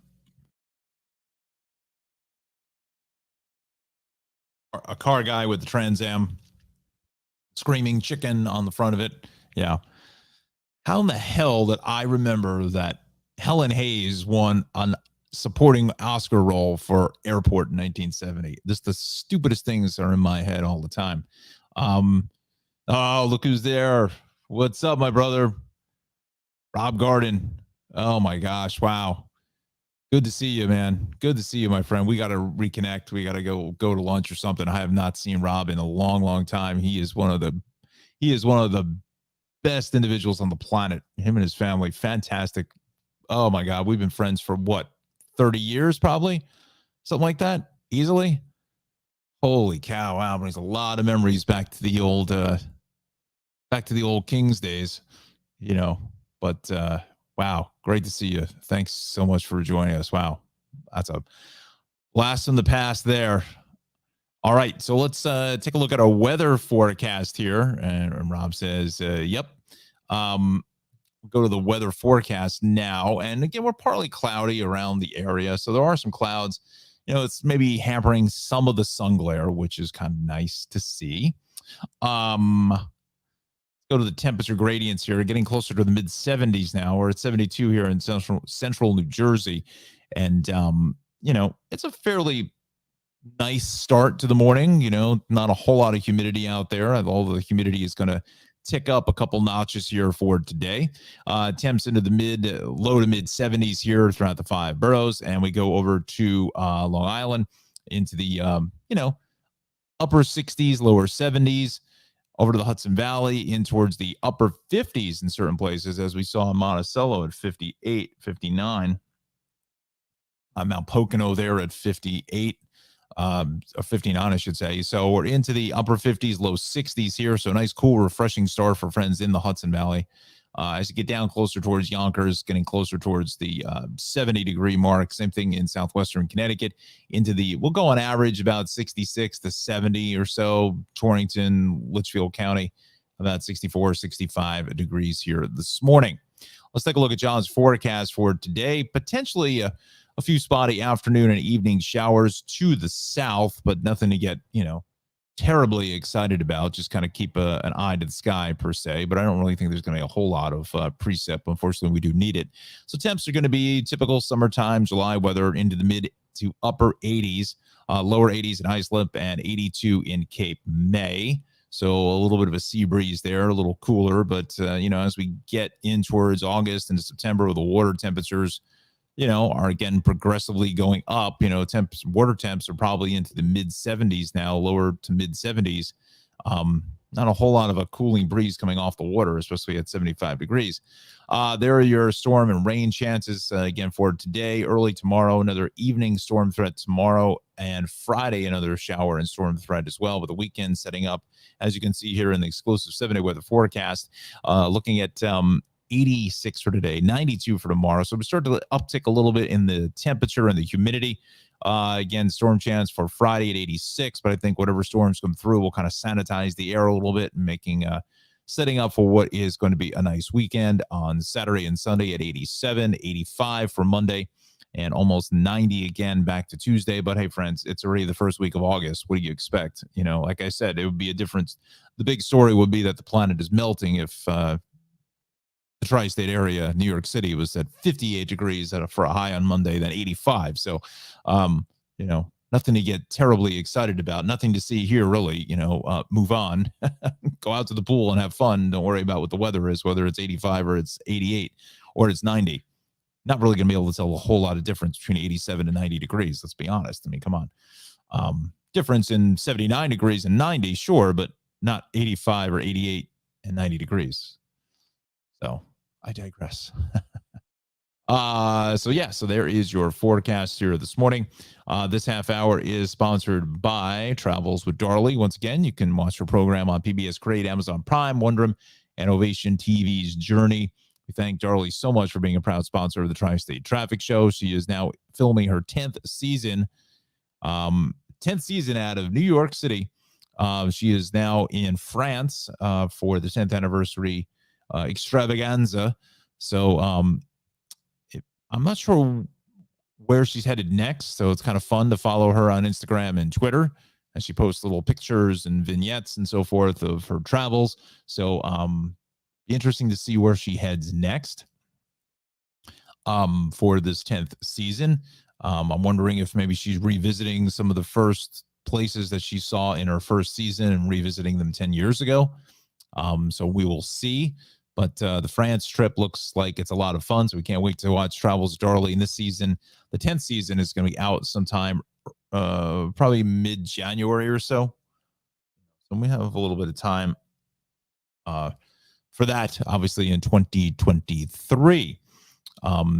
Speaker 1: A car guy with the Trans Am, screaming chicken on the front of it. Yeah. how in the hell that I remember that Helen Hayes won an supporting Oscar role for Airport in 1970. Just the stupidest things are in my head all the time. Um, oh, look who's there. What's up, my brother? Rob Garden. Oh my gosh. Wow. Good to see you, man. Good to see you, my friend. We got to reconnect. We got to go to lunch or something. I have not seen Rob in a long, long time. He is one of the best individuals on the planet. Him and his family, fantastic. Oh my God, we've been friends for what, 30 years, probably something like that, easily. Holy cow! Wow, brings a lot of memories back to the old Kings days, you know. But wow, great to see you. Thanks so much for joining us. Wow, that's a blast from the past there. All right, so let's take a look at our weather forecast here. And Rob says, "Yep." Um, go to the weather forecast now. And again, we're partly cloudy around the area. So there are some clouds. It's maybe hampering some of the sun glare, which is kind of nice to see. Go to the temperature gradients here, getting closer to the mid 70s now. We're at 72 here in central New Jersey. And, it's a fairly nice start to the morning. Not a whole lot of humidity out there, although the humidity is going to tick up a couple notches here for today. Temps into the low to mid 70s here throughout the five boroughs, and we go over to Long Island into the upper 60s, lower 70s. Over to the Hudson Valley, in towards the upper 50s in certain places, as we saw in Monticello at 58, 59. Mount Pocono there at 58. 59, I should say. So we're into the upper 50s, low 60s here. So nice, cool, refreshing start for friends in the Hudson Valley. As you get down closer towards Yonkers, getting closer towards the 70-degree mark. Same thing in southwestern Connecticut. We'll go on average about 66 to 70 or so. Torrington, Litchfield County, about 64, 65 degrees here this morning. Let's take a look at John's forecast for today. Potentially a few spotty afternoon and evening showers to the south, but nothing to get, terribly excited about. Just kind of keep an eye to the sky per se, but I don't really think there's going to be a whole lot of precip. Unfortunately, we do need it. So temps are going to be typical summertime, July weather into the mid to upper 80s, lower 80s in Islip, and 82 in Cape May. So a little bit of a sea breeze there, a little cooler, but as we get in towards August into September, the water temperatures are again progressively going up. Water temps are probably into the mid 70s now, lower to mid 70s. Not a whole lot of a cooling breeze coming off the water, especially at 75 degrees. There are your storm and rain chances again for today, early tomorrow, another evening storm threat tomorrow, and Friday, another shower and storm threat as well, with the weekend setting up, as you can see here in the exclusive 7-day weather forecast, looking at 86 for today, 92 for tomorrow. So we start to uptick a little bit in the temperature and the humidity. Again, storm chance for Friday at 86, but I think whatever storms come through will kind of sanitize the air a little bit, making setting up for what is going to be a nice weekend on Saturday and Sunday at 87, 85 for Monday, and almost 90 again back to Tuesday. But hey, friends, it's already the first week of August. What do you expect? Like I said, it would be a difference. The big story would be that the planet is melting if the tri-state area, New York City, was at 58 degrees for a high on Monday, then 85. So, nothing to get terribly excited about. Nothing to see here, really. Move on, go out to the pool and have fun. Don't worry about what the weather is, whether it's 85 or it's 88 or it's 90. Not really going to be able to tell a whole lot of difference between 87 and 90 degrees. Let's be honest. I mean, come on. Difference in 79 degrees and 90, sure, but not 85 or 88 and 90 degrees. So I digress. So there is your forecast here this morning. This half hour is sponsored by Travels with Darley. Once again, you can watch her program on PBS Crate, Amazon Prime, Wondrum, and Ovation TV's Journey. We thank Darley so much for being a proud sponsor of the Tri-State Traffic Show. She is now filming her 10th season out of New York City. She is now in France for the 10th anniversary extravaganza. So I'm not sure where she's headed next. So it's kind of fun to follow her on Instagram and Twitter, and she posts little pictures and vignettes and so forth of her travels. So Be interesting to see where she heads next for this 10th season. I'm wondering if maybe she's revisiting some of the first places that she saw in her first season and revisiting them 10 years ago. So we will see. But the France trip looks like it's a lot of fun. So we can't wait to watch Travels Darley. In this season, the 10th season is going to be out sometime probably mid-January or so. So we have a little bit of time for that, obviously, in 2023.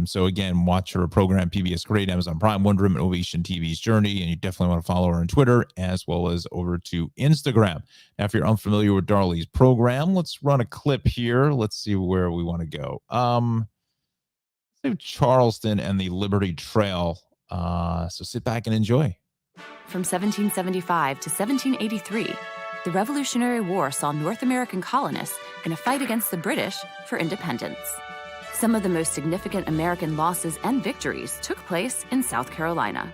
Speaker 1: So again, watch her program, PBS Create, Amazon Prime, Wonder Woman, Ovation TV's Journey, and you definitely want to follow her on Twitter as well as over to Instagram. Now, if you're unfamiliar with Darley's program, let's run a clip here. Let's see where we want to go. Let's do Charleston and the Liberty Trail. So sit back and enjoy.
Speaker 2: From 1775 to 1783, the Revolutionary War saw North American colonists in a fight against the British for independence. Some of the most significant American losses and victories took place in South Carolina.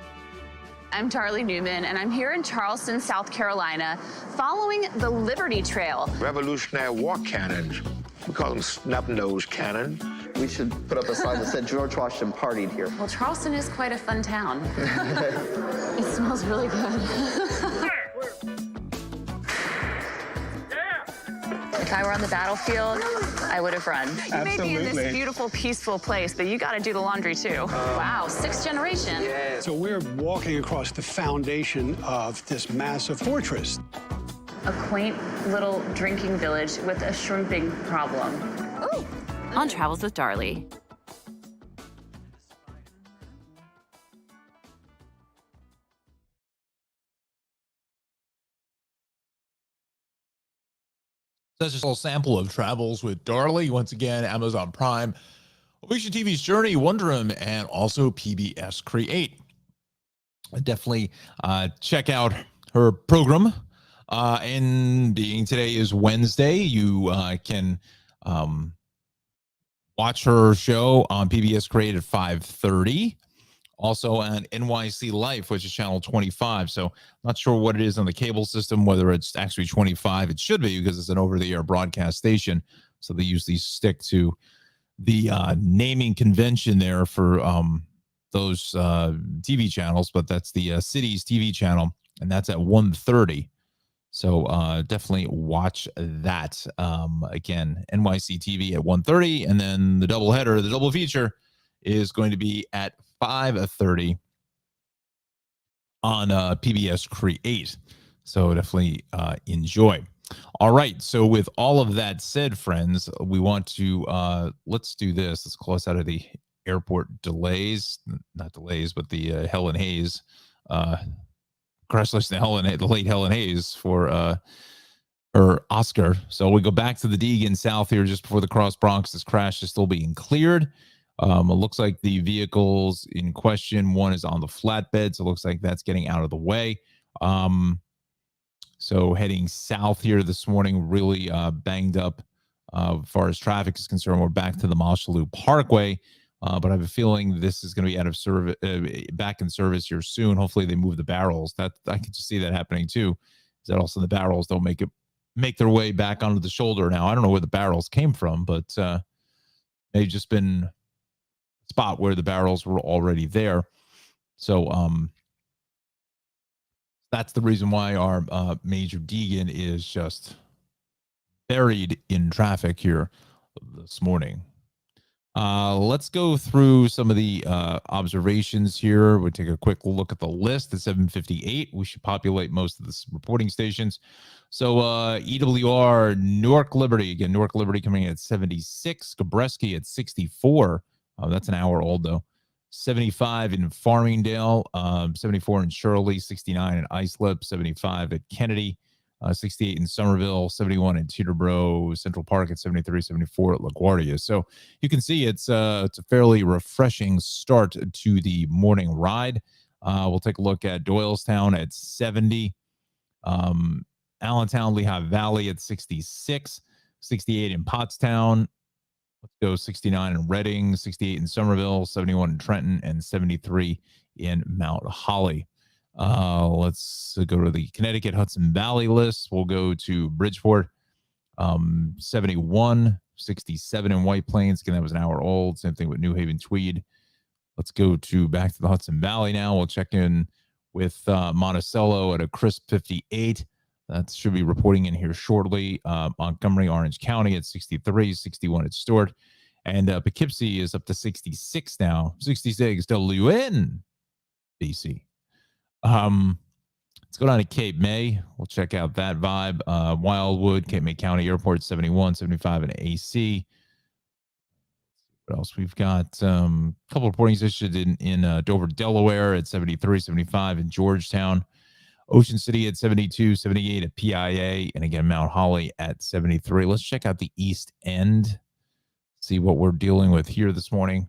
Speaker 3: I'm Darley Newman, and I'm here in Charleston, South Carolina, following the Liberty Trail.
Speaker 4: Revolutionary War cannons. We call them snub-nosed cannon.
Speaker 5: We should put up a sign that said George Washington partied here.
Speaker 3: Well, Charleston is quite a fun town. It smells really good. If I were on the battlefield, I would have run. You may be in this beautiful, peaceful place, but you got to do the laundry too. Wow, 6th generation.
Speaker 4: Yeah.
Speaker 6: So we're walking across the foundation of this massive fortress.
Speaker 3: A quaint little drinking village with a shrimping problem. Ooh.
Speaker 2: On Travels with Darley.
Speaker 1: That's just a little sample of Travels with Darley. Once again, Amazon Prime, Ovation TV's Journey, Wonder Woman, and also PBS Create. Definitely check out her program. And being today is Wednesday, you can watch her show on PBS Create at 5:30. Also on NYC Life, which is channel 25. So not sure what it is on the cable system, whether it's actually 25. It should be because it's an over-the-air broadcast station. So they usually stick to the naming convention there for those TV channels. But that's the city's TV channel, and that's at 1:30. So definitely watch that. Again, NYC TV at 1:30, and then the doubleheader, the double feature, is going to be at 5:30 on PBS Create. So definitely enjoy. All right. So with all of that said, friends, we want to let's do this. Let's close out of the airport delays, not delays, but the Helen Hayes. Congratulations to the late Helen Hayes for her Oscar. So we go back to the Deegan South here just before the Cross Bronx. This crash is still being cleared. It looks like the vehicles in question, one is on the flatbed, so it looks like that's getting out of the way. So heading south here this morning, really banged up as far as traffic is concerned. We're back to the Malshalou Parkway, but I have a feeling this is going to be out of service, back in service here soon. Hopefully they move the barrels. That I can just see that happening too. Is that also the barrels don't make their way back onto the shoulder now? I don't know where the barrels came from, but they've just been spot where the barrels were already there. So that's the reason why our Major Deegan is just buried in traffic here this morning. Let's go through some of the observations here. We'll take a quick look at the list at 7:58. We should populate most of the reporting stations. So EWR, Newark Liberty. Again, Newark Liberty coming in at 76. Gabreski at 64. That's an hour old, though. 75 in Farmingdale, 74 in Shirley, 69 in Islip, 75 at Kennedy, 68 in Somerville, 71 in Teterboro, Central Park at 73, 74 at LaGuardia. So you can see it's a fairly refreshing start to the morning ride. We'll take a look at Doylestown at 70, Allentown, Lehigh Valley at 66, 68 in Pottstown. Let's go 69 in Reading, 68 in Somerville, 71 in Trenton, and 73 in Mount Holly. Let's go to the Connecticut Hudson Valley list. We'll go to Bridgeport, 71, 67 in White Plains. Again, that was an hour old. Same thing with New Haven Tweed. Let's go back to the Hudson Valley now. We'll check in with Monticello at a crisp 58. That should be reporting in here shortly. Montgomery, Orange County at 63, 61 at Stewart. And Poughkeepsie is up to 66 now. 66 WN BC. Let's go down to Cape May. We'll check out that vibe. Wildwood, Cape May County Airport, 71, 75 in AC. What else? We've got a couple of reportings issued in Dover, Delaware at 73, 75 in Georgetown. Ocean City at 72, 78 at PIA. And again, Mount Holly at 73. Let's check out the East End. See what we're dealing with here this morning.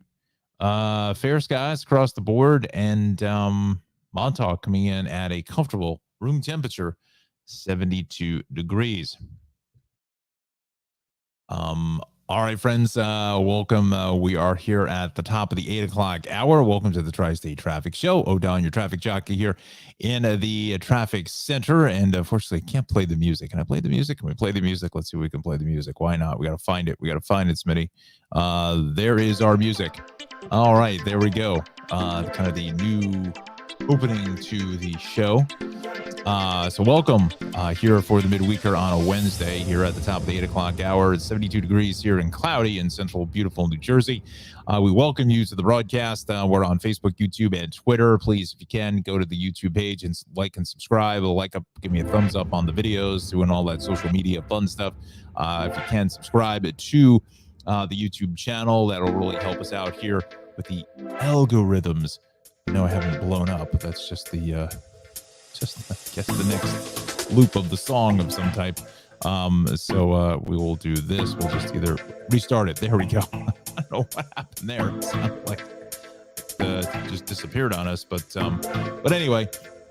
Speaker 1: Fair skies across the board, and Montauk coming in at a comfortable room temperature, 72 degrees. All right, friends, welcome. We are here at the top of the 8 o'clock hour. Welcome to the Tri-State Traffic Show. O'Donnell, your traffic jockey here in the traffic center. And unfortunately, can't play the music. Can I play the music? Can we play the music? Let's see if we can play the music. Why not? We got to find it. We got to find it, Smitty. There is our music. All right, there we go. Kind of the new opening to the show. So welcome here for the midweeker on a Wednesday here at the top of the 8 o'clock hour. It's 72 degrees here in cloudy in central beautiful New Jersey. We welcome you to the broadcast. We're on Facebook, YouTube, and Twitter. Please, if you can, go to the YouTube page and like and subscribe. Give me a thumbs up on the videos, doing all that social media fun stuff. If you can, subscribe to the YouTube channel. That'll really help us out here with the algorithms. I know I haven't blown up, but that's just the I guess the next loop of the song of some type. So we will do this. We'll just either restart it. There we go. I don't know what happened there. It sounded like it just disappeared on us. But anyway,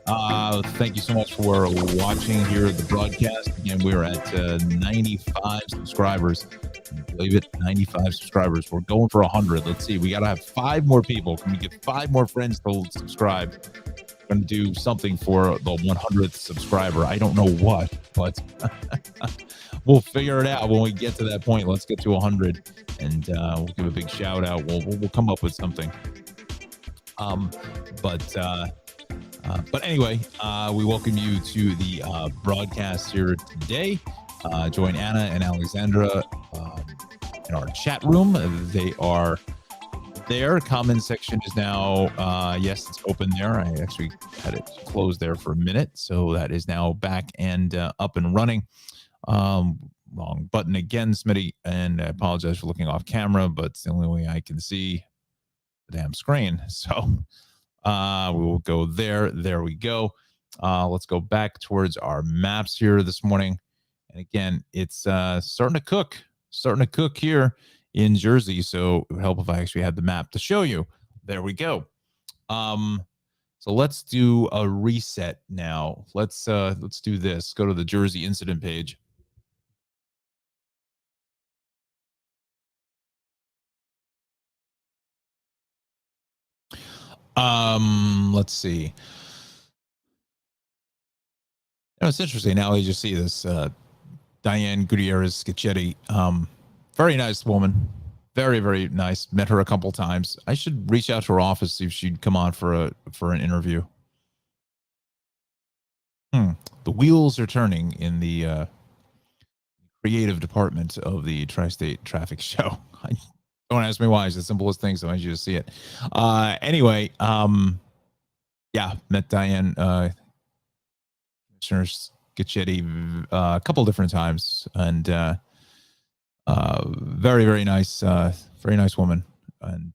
Speaker 1: thank you so much for watching here at the broadcast. Again, we're at 95 subscribers. Can you believe it? 95 subscribers. We're going for 100. Let's see. We got to have 5 more people. Can we get 5 more friends to subscribe? We're going to do something for the 100th subscriber. I don't know what, but we'll figure it out when we get to that point. Let's get to 100, and we'll give a big shout out. We'll come up with something. But anyway, we welcome you to the broadcast here today. Join Anna and Alexandra in our chat room. They are there. Comment section is now, yes, it's open there. I actually had it closed there for a minute. So that is now back and up and running. Wrong button again, Smitty. And I apologize for looking off camera, but it's the only way I can see the damn screen. So we will go there. There we go. Let's go back towards our maps here this morning. And again, it's starting to cook here in Jersey. So it would help if I actually had the map to show you. There we go. So let's do a reset now. Let's do this. Go to the Jersey incident page. Let's see. It's interesting. Now you just see this Diane Gutierrez Schichetti. Very nice woman. Very, very nice. Met her a couple times. I should reach out to her office, see if she'd come on for an interview. The wheels are turning in the creative department of the Tri-State Traffic Show. Don't ask me why. It's the simplest thing, so I want you to see it. Anyway, yeah, met Diane Commissioner Schichetti a couple different times, and very, very nice woman, and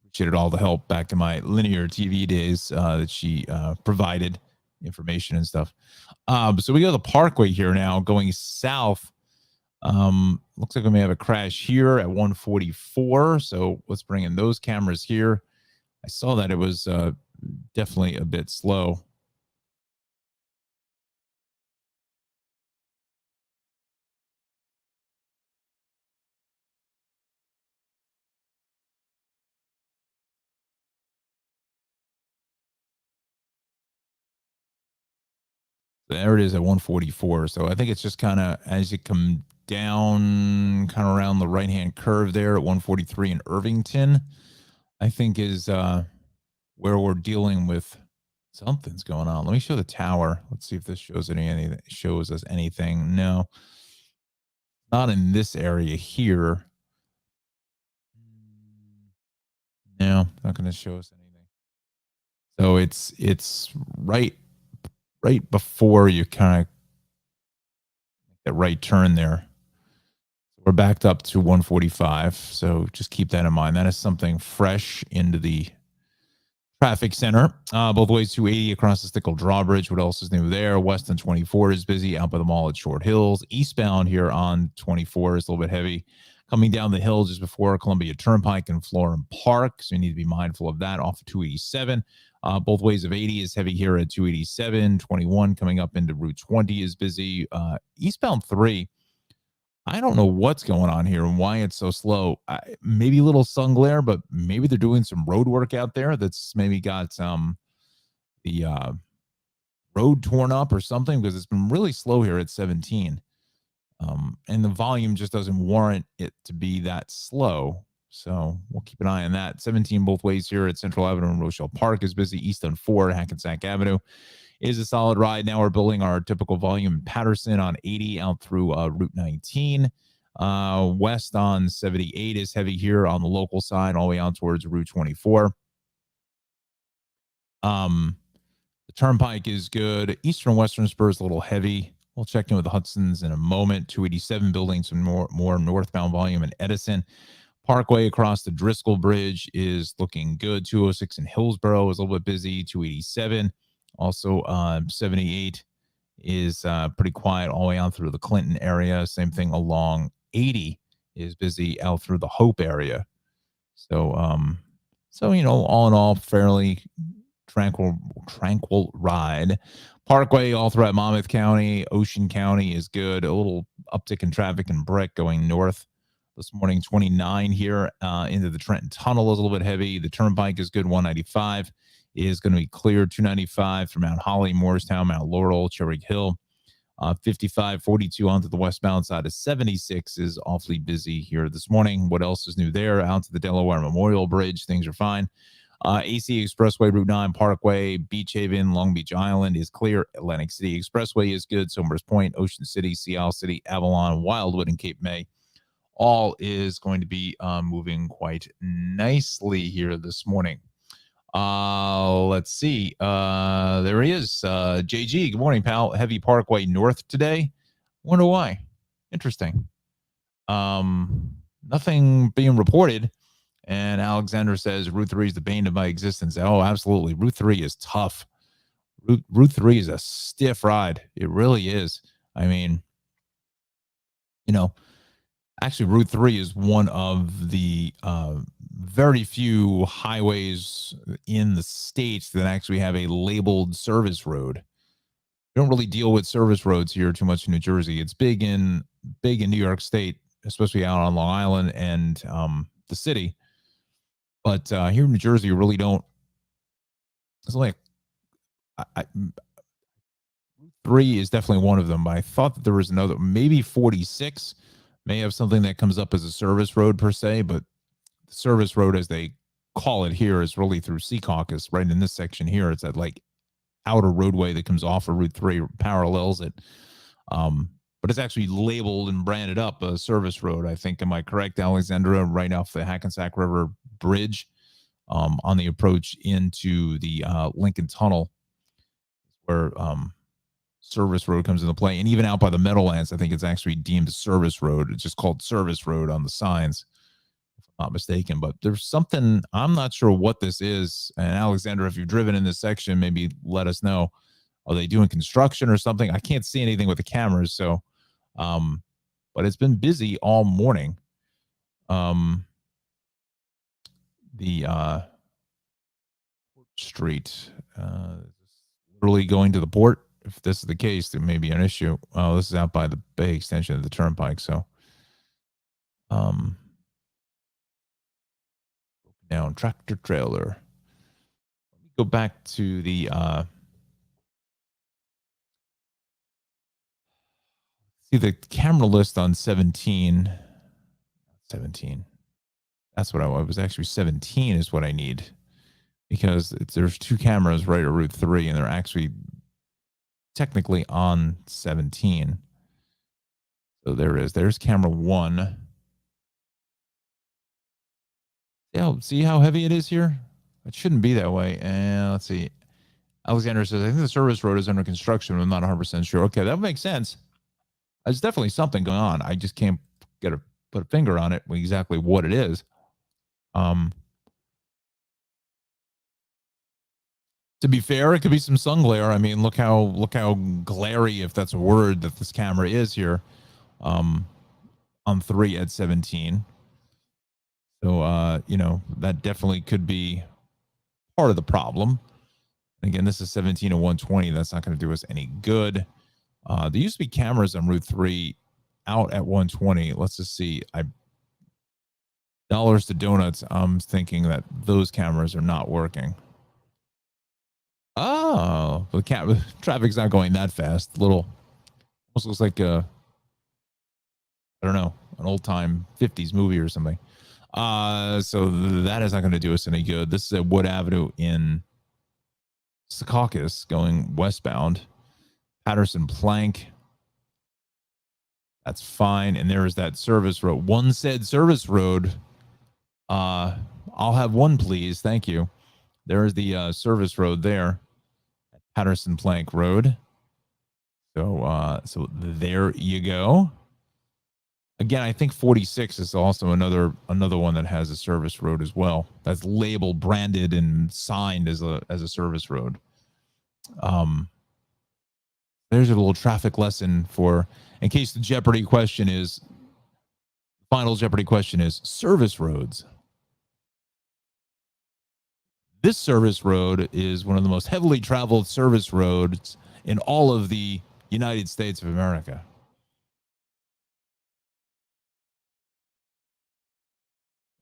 Speaker 1: appreciated all the help back in my linear TV days that she provided information and stuff. So we go to the Parkway here now, going south. Looks like we may have a crash here at 144. So let's bring in those cameras here. I saw that it was definitely a bit slow. There it is at 144. So I think it's just kind of as you come down kind of around the right-hand curve there at 143 in Irvington, I think is where we're dealing with something's going on. Let me show the tower. Let's see if this shows anything. Shows us anything. No, not in this area here. No, not going to show us anything. So it's right before you kind of make that right turn there. We're backed up to 145. So just keep that in mind. That is something fresh into the traffic center. Both ways 280 across the Stickle Drawbridge. What else is new there? West on 24 is busy out by the mall at Short Hills. Eastbound here on 24 is a little bit heavy. Coming down the hill just before Columbia Turnpike and Florham Park. So you need to be mindful of that off of 287. Both ways of 80 is heavy here at 287. 21 coming up into Route 20 is busy. Eastbound 3. I don't know what's going on here and why it's so slow. Maybe a little sun glare, but maybe they're doing some road work out there that's maybe got the road torn up or something, because it's been really slow here at 17. And the volume just doesn't warrant it to be that slow. So we'll keep an eye on that. 17 both ways here at Central Avenue and Rochelle Park is busy. East on 4 Hackensack Avenue is a solid ride. Now we're building our typical volume in Patterson on 80 out through Route 19. West on 78 is heavy here on the local side, all the way out towards Route 24. The Turnpike is good. Eastern Western Spur is a little heavy. We'll check in with the Hudsons in a moment. 287 building some more northbound volume in Edison. Parkway across the Driscoll Bridge is looking good. 206 in Hillsborough is a little bit busy. 287. Also, 78 is pretty quiet all the way out through the Clinton area. Same thing along 80 is busy out through the Hope area. So, all in all, fairly tranquil ride. Parkway all throughout Monmouth County, Ocean County is good. A little uptick in traffic in Breck going north this morning. 29 here into the Trenton Tunnel is a little bit heavy. The Turnpike is good. 195 is going to be clear. 295 from Mount Holly, Morristown, Mount Laurel, Cherry Hill. 55, 42 onto the westbound side of 76 is awfully busy here this morning. What else is new there? Out to the Delaware Memorial Bridge, things are fine. AC Expressway, Route 9, Parkway, Beach Haven, Long Beach Island is clear. Atlantic City Expressway is good. Somers Point, Ocean City, Sea Isle City, Avalon, Wildwood, and Cape May. All is going to be moving quite nicely here this morning. Let's see. There he is. JG, good morning, pal. Heavy Parkway North today. Wonder why. Interesting. Nothing being reported. And Alexander says Route 3 is the bane of my existence. Oh, absolutely. Route 3 is tough. Route 3 is a stiff ride. It really is. I mean, actually, Route 3 is one of the very few highways in the States that actually have a labeled service road. We don't really deal with service roads here too much in New Jersey. It's big in New York State, especially out on Long Island and the city. But here in New Jersey, you really don't. It's like 3 is definitely one of them. But I thought that there was another, maybe 46 may have something that comes up as a service road per se, but the service road, as they call it here, is really through Secaucus, right in this section here. It's that like outer roadway that comes off of Route 3, parallels it. But it's actually labeled and branded up a service road, I think. Am I correct, Alexandra? Right off the Hackensack River Bridge on the approach into the Lincoln Tunnel, where service road comes into play. And even out by the Meadowlands, I think it's actually deemed a service road. It's just called service road on the signs, if I'm not mistaken. But there's something, I'm not sure what this is. And Alexandra, if you've driven in this section, maybe let us know. Are they doing construction or something? I can't see anything with the cameras. So, but it's been busy all morning. The street, literally going to the port. If this is the case, there may be an issue. Oh, this is out by the Bay extension of the Turnpike. So, down tractor trailer. Let me go back to the See the camera list on 17. 17. That's what I was actually 17 is what I need, because there's 2 cameras right at Route 3 and they're actually technically on 17. So there it is. There's camera 1. Yeah, see how heavy it is here? It shouldn't be that way. And let's see. Alexander says, I think the service road is under construction. I'm not 100% sure. Okay, that makes sense. There's definitely something going on. I just can't put a finger on it, exactly what it is. To be fair, it could be some sun glare. I mean, look how glary, if that's a word, that this camera is here. On 3 at 17. So that definitely could be part of the problem. Again, this is 17 and 120. That's not going to do us any good. There used to be cameras on Route 3 out at 120. Let's just see. Dollars to donuts. I'm thinking that those cameras are not working. Oh, the traffic's not going that fast. Almost looks like I don't know, an old time 50s movie or something. So that is not going to do us any good. This is at Wood Avenue in Secaucus going westbound. Patterson Plank. That's fine. And there is that service road. One said service road. I'll have one, please. Thank you. There is the service road there. Patterson Plank Road. So there you go. Again, I think 46 is also another one that has a service road as well. That's labeled, branded, and signed as a service road. There's a little traffic lesson for, in case the final Jeopardy question is service roads. This service road is one of the most heavily traveled service roads in all of the United States of America.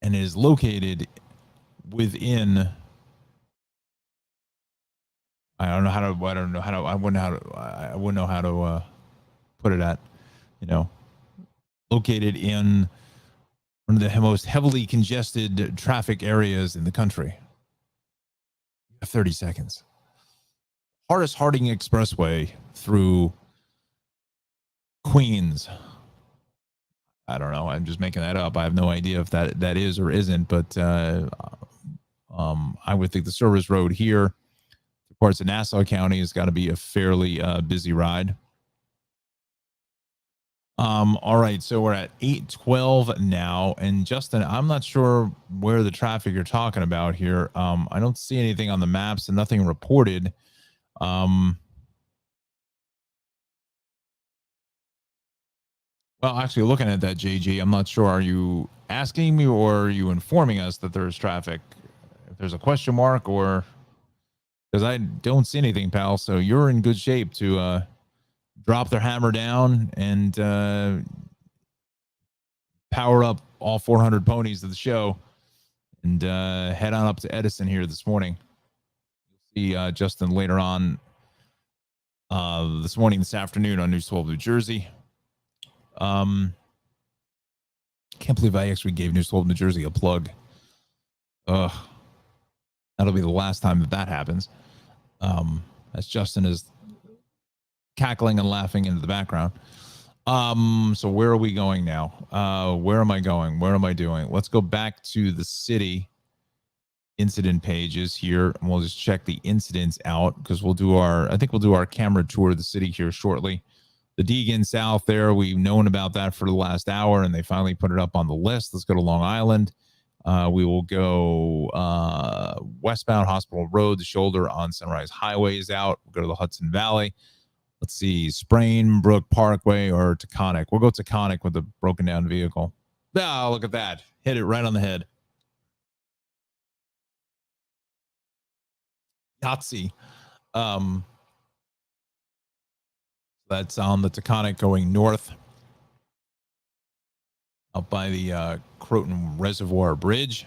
Speaker 1: And is located within, I wouldn't know how to put it at, located in one of the most heavily congested traffic areas in the country. 30 seconds. Horace Harding Expressway through Queens. I don't know. I'm just making that up. I have no idea if that is or isn't, but I would think the service road here, parts of Nassau County, has got to be a fairly busy ride. All right, so we're at 8:12 now, and Justin, I'm not sure where the traffic you're talking about here. I don't see anything on the maps and nothing reported. Well, actually, looking at that, JG, I'm not sure. Are you asking me or are you informing us that there's traffic? If there's a question mark, or because I don't see anything, pal. So you're in good shape to drop their hammer down and power up all 400 ponies of the show and head on up to Edison here this morning. You'll see Justin later on this afternoon on News 12 New Jersey. Can't believe I actually gave News 12 New Jersey a plug. That'll be the last time that happens. As Justin is cackling and laughing into the background. So where are we going now? Where am I going? Where am I doing? Let's go back to the city incident pages here, and we'll just check the incidents out, because we'll do our camera tour of the city here shortly. The Deegan South there, we've known about that for the last hour, and they finally put it up on the list. Let's go to Long Island. We will go westbound Hospital Road. The shoulder on Sunrise Highway is out. We'll go to the Hudson Valley. Let's see, Sprain Brook Parkway or Taconic. We'll go Taconic with a broken down vehicle. Oh, look at that. Hit it right on the head. Yahtzee. That's on the Taconic going north up by the Croton Reservoir Bridge.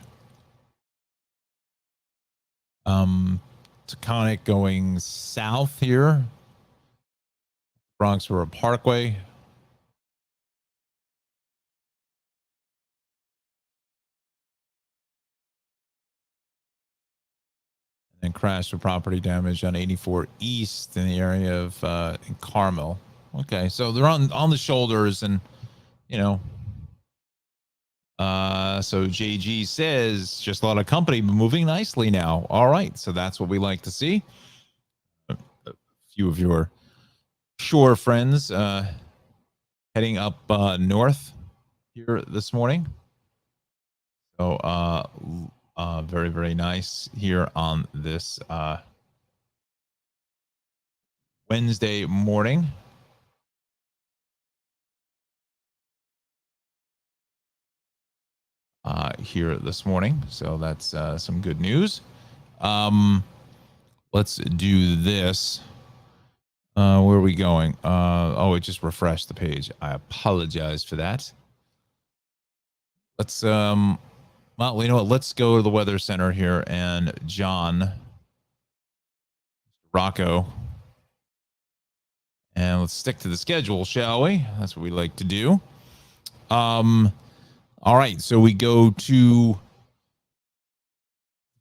Speaker 1: Taconic going south here, Bronx River Parkway. and crashed for property damage on 84 East in the area of in Carmel. Okay, so they're on the shoulders, and you know, so JG says just a lot of company moving nicely now. All right, so that's what we like to see. A few of your shore friends heading up north here this morning. So very, very nice here on this Wednesday morning. Here this morning. So that's some good news. Let's do this. Where are we going? Oh, it just refreshed the page. I apologize for that. Let's well, you know what? Let's go to the Weather Center here, and John Rocco, and let's stick to the schedule, shall we? That's what we like to do. All right, so we go to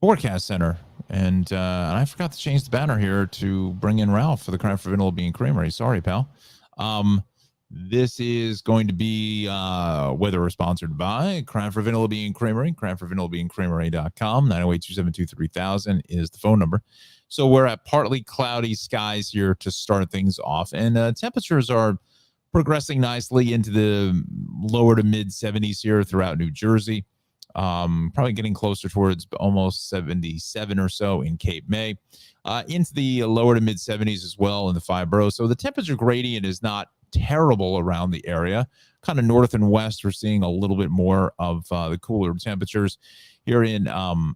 Speaker 1: Forecast Center, and I forgot to change the banner here to bring in Ralph for the Cranford Vanilla Bean Creamery. Sorry, pal. This is going to be weather sponsored by Cranford Vanilla Bean Creamery, CranfordVanillaBeanCreamery.com. 908-272-3000 is the phone number. So we're at partly cloudy skies here to start things off, and temperatures are progressing nicely into the lower to mid 70s here throughout New Jersey. Probably getting closer towards almost 77 or so in Cape May, into the lower to mid 70s as well in the five boroughs. So the temperature gradient is not terrible around the area. Kind of north and west, we're seeing a little bit more of the cooler temperatures here in Long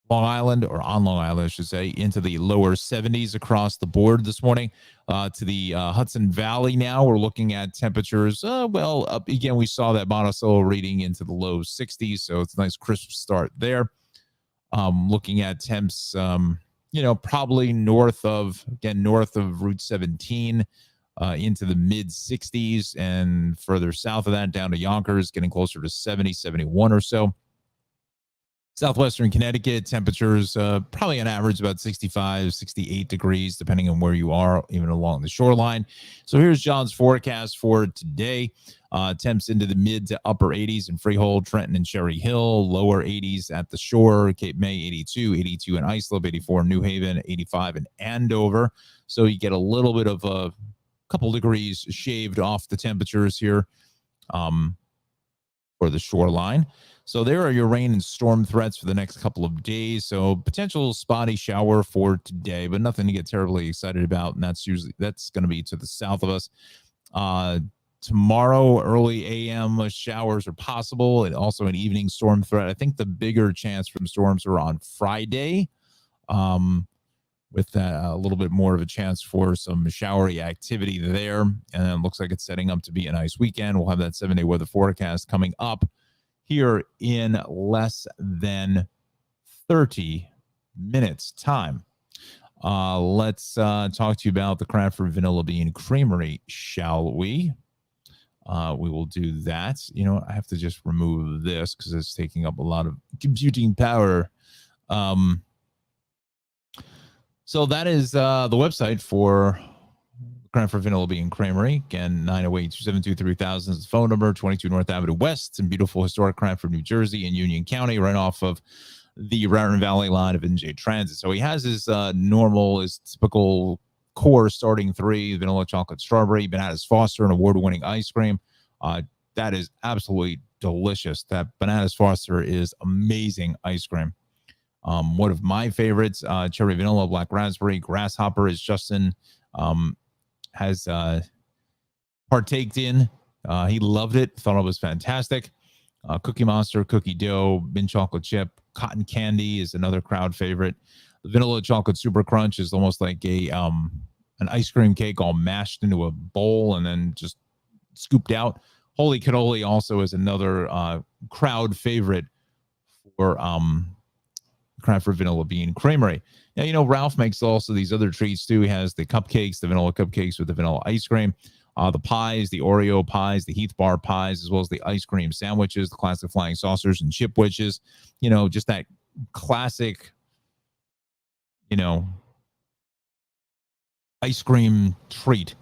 Speaker 1: Island, or on Long Island, I should say, into the lower 70s across the board this morning. To the Hudson Valley now, we're looking at temperatures, up again, we saw that Monticello reading into the low 60s, so it's a nice crisp start there. Looking at temps, probably north of Route 17, into the mid 60s, and further south of that down to Yonkers, getting closer to 70, 71 or so. Southwestern Connecticut, temperatures probably on average about 65, 68 degrees, depending on where you are, even along the shoreline. So here's John's forecast for today. Temps into the mid to upper 80s in Freehold, Trenton, and Cherry Hill. Lower 80s at the shore. Cape May, 82 in Islip, 84 in New Haven, 85 in Andover. So you get a little bit of a couple degrees shaved off the temperatures here for the shoreline. So there are your rain and storm threats for the next couple of days. So potential spotty shower for today, but nothing to get terribly excited about. And that's going to be to the south of us. Tomorrow, early AM showers are possible, and also an evening storm threat. I think the bigger chance for storms are on Friday, with a little bit more of a chance for some showery activity there. And it looks like it's setting up to be a nice weekend. We'll have that 7-day weather forecast coming up here in less than 30 minutes time. Let's talk to you about the Cranford Vanilla Bean Creamery, shall we? We will do that. I have to just remove this because it's taking up a lot of computing power. So that is the website for Cranford Vanilla Bean Creamery. Again, 908-272-3000 is the phone number. 22 North Avenue West in beautiful historic Cranford, New Jersey, in Union County, right off of the Raritan Valley line of NJ Transit. So he has his typical core starting three: vanilla, chocolate, strawberry, Bananas Foster, and award-winning ice cream. That is absolutely delicious. That Bananas Foster is amazing ice cream. One of my favorites, cherry vanilla, black raspberry, grasshopper, is Justin has partaked in. He loved it, thought it was fantastic. Cookie Monster, cookie dough, mint chocolate chip, cotton candy is another crowd favorite. The vanilla chocolate super crunch is almost like an ice cream cake all mashed into a bowl and then just scooped out. Holy cannoli also is another crowd favorite for Cranford Vanilla Bean Creamery. Now, Ralph makes also these other treats too. He has the cupcakes, the vanilla cupcakes with the vanilla ice cream, the pies, the Oreo pies, the Heath Bar pies, as well as the ice cream sandwiches, the classic flying saucers and chip wedges. Just that classic you know, ice cream treat.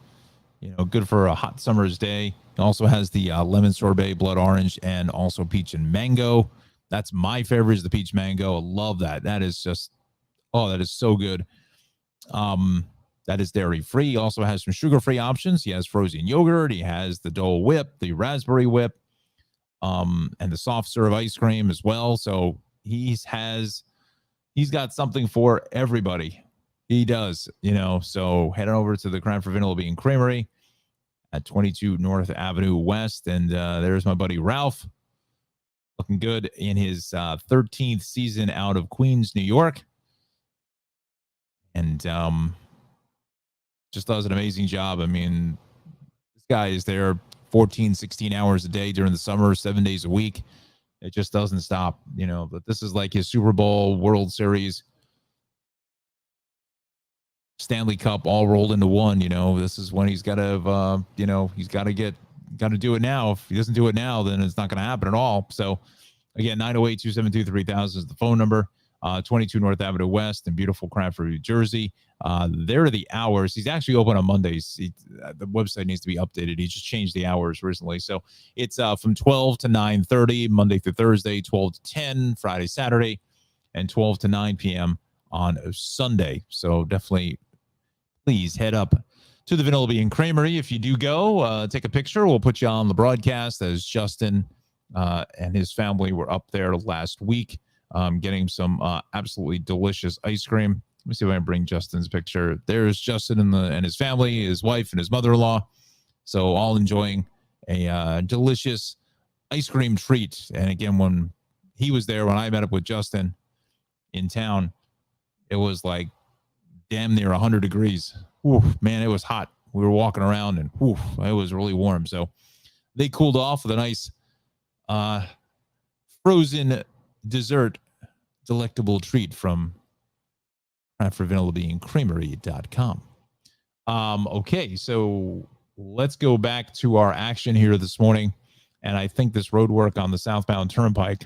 Speaker 1: Good for a hot summer's day. It also has the lemon sorbet, blood orange, and also peach and mango. That's my favorite, is the peach mango. I love that. That is just, oh, that is so good. That is dairy free. He also has some sugar free options. He has frozen yogurt. He has the Dole Whip, the raspberry whip, and the soft serve ice cream as well. So he's got something for everybody. He does, So head on over to the Cranford Vanilla Bean Creamery at 22 North Avenue West. And there's my buddy Ralph, looking good in his 13th season out of Queens, New York. And just does an amazing job. I mean, this guy is there 14, 16 hours a day during the summer, 7 days a week. It just doesn't stop, but this is like his Super Bowl, World Series, Stanley Cup all rolled into one. This is when he's got to, he's got to do it now. If he doesn't do it now, then it's not going to happen at all. So again, 908-272-3000 is the phone number. 22 North Avenue West in beautiful Cranford, New Jersey. There are the hours. He's actually open on Mondays. The website needs to be updated. He just changed the hours recently. So it's from 12 to 9:30, Monday through Thursday, 12 to 10, Friday, Saturday, and 12 to 9 p.m. on Sunday. So definitely, please head up to the Vanilla Bean Creamery. If you do go, take a picture. We'll put you on the broadcast, as Justin and his family were up there last week. Getting some absolutely delicious ice cream. Let me see if I can bring Justin's picture. There's Justin and his family, his wife, and his mother-in-law. So all enjoying a delicious ice cream treat. And again, when he was there, when I met up with Justin in town, it was like damn near 100 degrees. Ooh, man, it was hot. We were walking around and it was really warm. So they cooled off with a nice frozen dessert, delectable treat from CranfordVanillaBeanCreamery.com. Okay, so let's go back to our action here this morning. And I think this road work on the southbound turnpike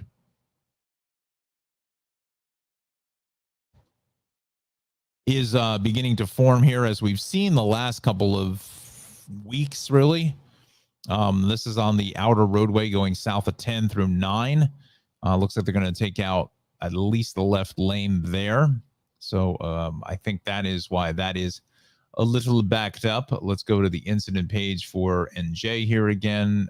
Speaker 1: is beginning to form here, as we've seen the last couple of weeks, really. This is on the outer roadway going south of 10 through 9. Looks like they're going to take out at least the left lane there. So I think that is why that is a little backed up. Let's go to the incident page for NJ here again.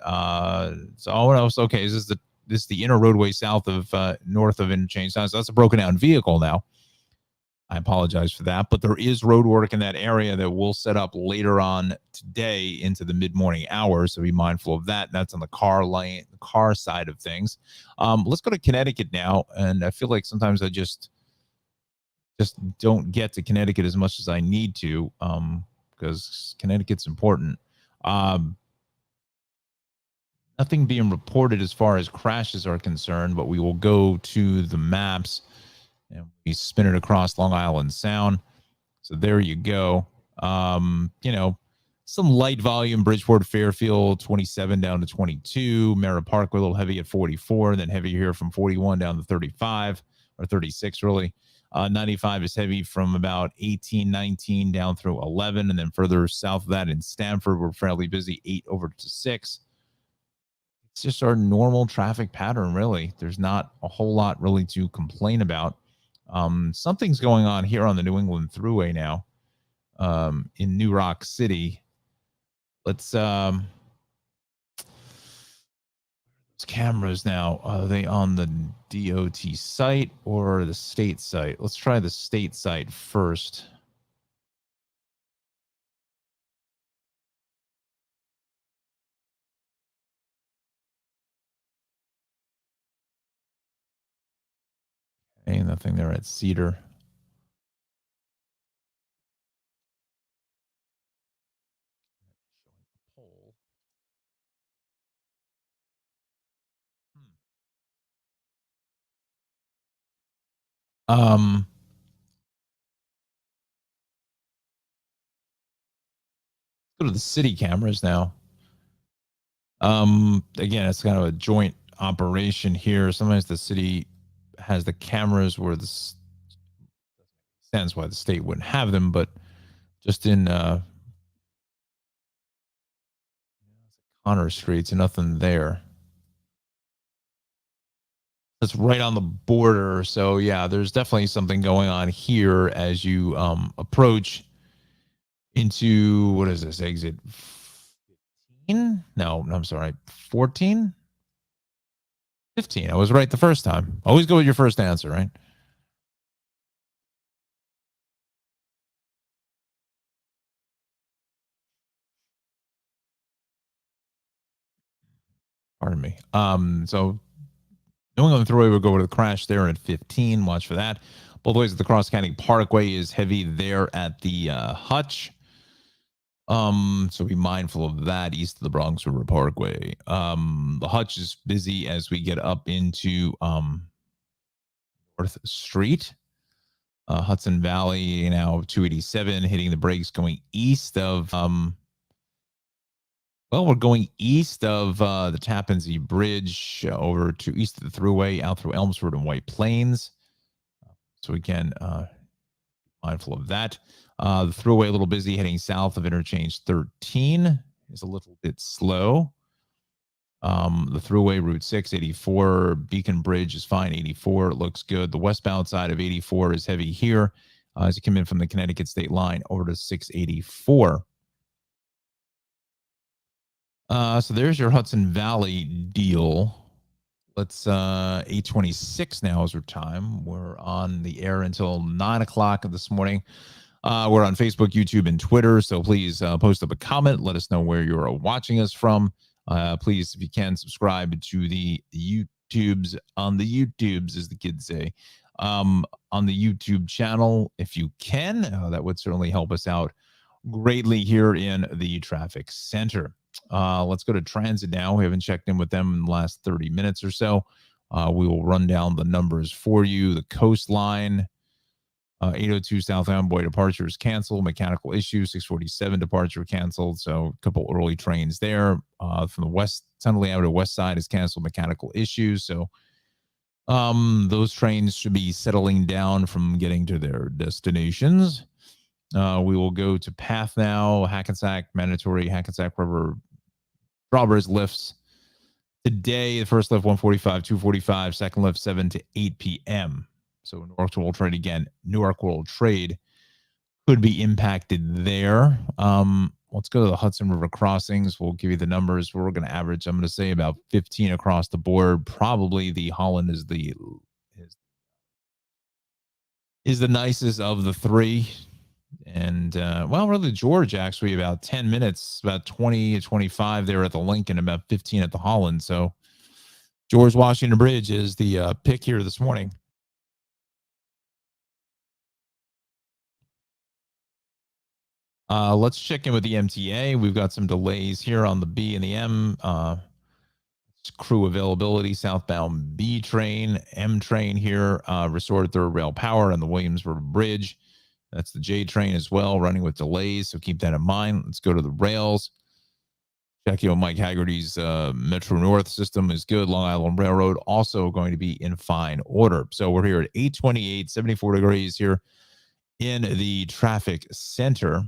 Speaker 1: So what else? Okay, this is the inner roadway south of north of interchange. So that's a broken down vehicle now. I apologize for that, but there is road work in that area that we'll set up later on today into the mid-morning hours, so be mindful of that. That's on the car lane, the car side of things. Let's go to Connecticut now, and I feel like sometimes I just don't get to Connecticut as much as I need to, because Connecticut's important. Nothing being reported as far as crashes are concerned, but we will go to the maps and we spin it across Long Island Sound. So there you go. Some light volume, Bridgeport, Fairfield, 27 down to 22. Merritt Parkway, a little heavy at 44, then heavy here from 41 down to 35, or 36, really. 95 is heavy from about 18, 19 down through 11, and then further south of that in Stamford, we're fairly busy, 8 over to 6. It's just our normal traffic pattern, really. There's not a whole lot really to complain about. Something's going on here on the New England Thruway now, in New Rock City. Let's cameras now. Are they on the DOT site or the state site? Let's try the state site first. Okay, nothing there at Cedar. Go to the city cameras now. Again, it's kind of a joint operation here. Sometimes the city has the cameras where the sense why the state wouldn't have them, but just in Connor Streets, nothing there. It's right on the border. So yeah, there's definitely something going on here as you approach into, what is this, exit 15? No, I'm sorry, 14? 15. I was right the first time. Always go with your first answer, right? Pardon me. So New England Thruway will go to the crash there at 15. Watch for that. Both ways at the Cross County Parkway is heavy there at the Hutch. So be mindful of that east of the Bronx River Parkway. The Hutch is busy as we get up into North Street. Hudson Valley now 287, hitting the brakes going east of we're going east of the Tappan Zee Bridge over to east of the Thruway out through Elmsford and White Plains. So again, mindful of that. The Thruway a little busy heading south of interchange 13 is a little bit slow. The Thruway Route 6, 84, Beacon Bridge is fine, 84, it looks good. The westbound side of 84 is heavy here as you come in from the Connecticut state line over to 684. So there's your Hudson Valley deal. Let's 8:26 now is our time. We're on the air until 9 o'clock this morning. We're on Facebook, YouTube, and Twitter. So please post up a comment. Let us know where you're watching us from. Please, if you can, subscribe to the YouTubes, on the YouTubes, as the kids say, on the YouTube channel. If you can, that would certainly help us out greatly here in the traffic center. Let's go to transit now. We haven't checked in with them in the last 30 minutes or so. We will run down the numbers for you. The coastline, 802 South Amboy departure is canceled. Mechanical issue, 647 departure canceled. So a couple early trains there. From the west, Tunnel Avenue west side is canceled. Mechanical issues. So those trains should be settling down from getting to their destinations. We will go to path now. Hackensack, mandatory Hackensack River Strawberries lifts today. The first lift 145, 245, second lift 7 to 8 p.m. So Newark World Trade again. Newark World Trade could be impacted there. Let's go to the Hudson River crossings. We'll give you the numbers. We're going to average, I'm going to say, about 15 across the board. Probably the Holland is the nicest of the three. And really George actually about 10 minutes, about 20 to 25 there at the Lincoln, about 15 at the Holland. So George Washington Bridge is the pick here this morning. Let's check in with the MTA. We've got some delays here on the B and the M. Crew availability, southbound B train, M train here, restored third rail power on the Williams River Bridge. That's the J train as well, running with delays, so keep that in mind. Let's go to the rails. Check Mike Haggerty's Metro North system is good. Long Island Railroad also going to be in fine order. So we're here at 828, 74 degrees here in the traffic center.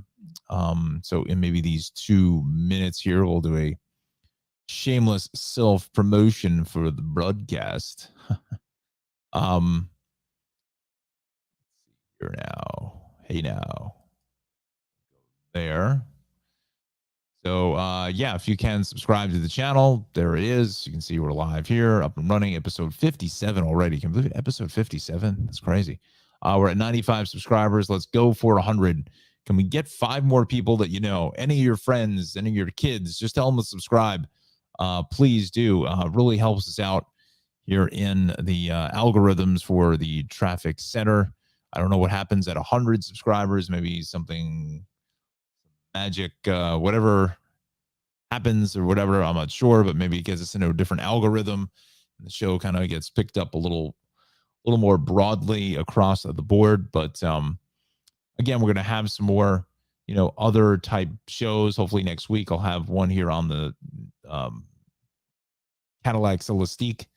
Speaker 1: So in maybe these 2 minutes here, we'll do a shameless self-promotion for the broadcast. Here now. Hey now. There. So if you can subscribe to the channel, there it is. You can see we're live here, up and running, episode 57 already. Can you believe it? Episode 57? That's crazy. We're at 95 subscribers. Let's go for 100. Can we get 5 more people that you know? Any of your friends, any of your kids, just tell them to subscribe. Please do. Really helps us out here in the algorithms for the traffic center. I don't know what happens at 100 subscribers. Maybe something magic, whatever happens or whatever. I'm not sure, but maybe it gets us into a different algorithm. And the show kind of gets picked up a little more broadly across the board. But again, we're going to have some more, other type shows. Hopefully next week I'll have one here on the Cadillac Celestique.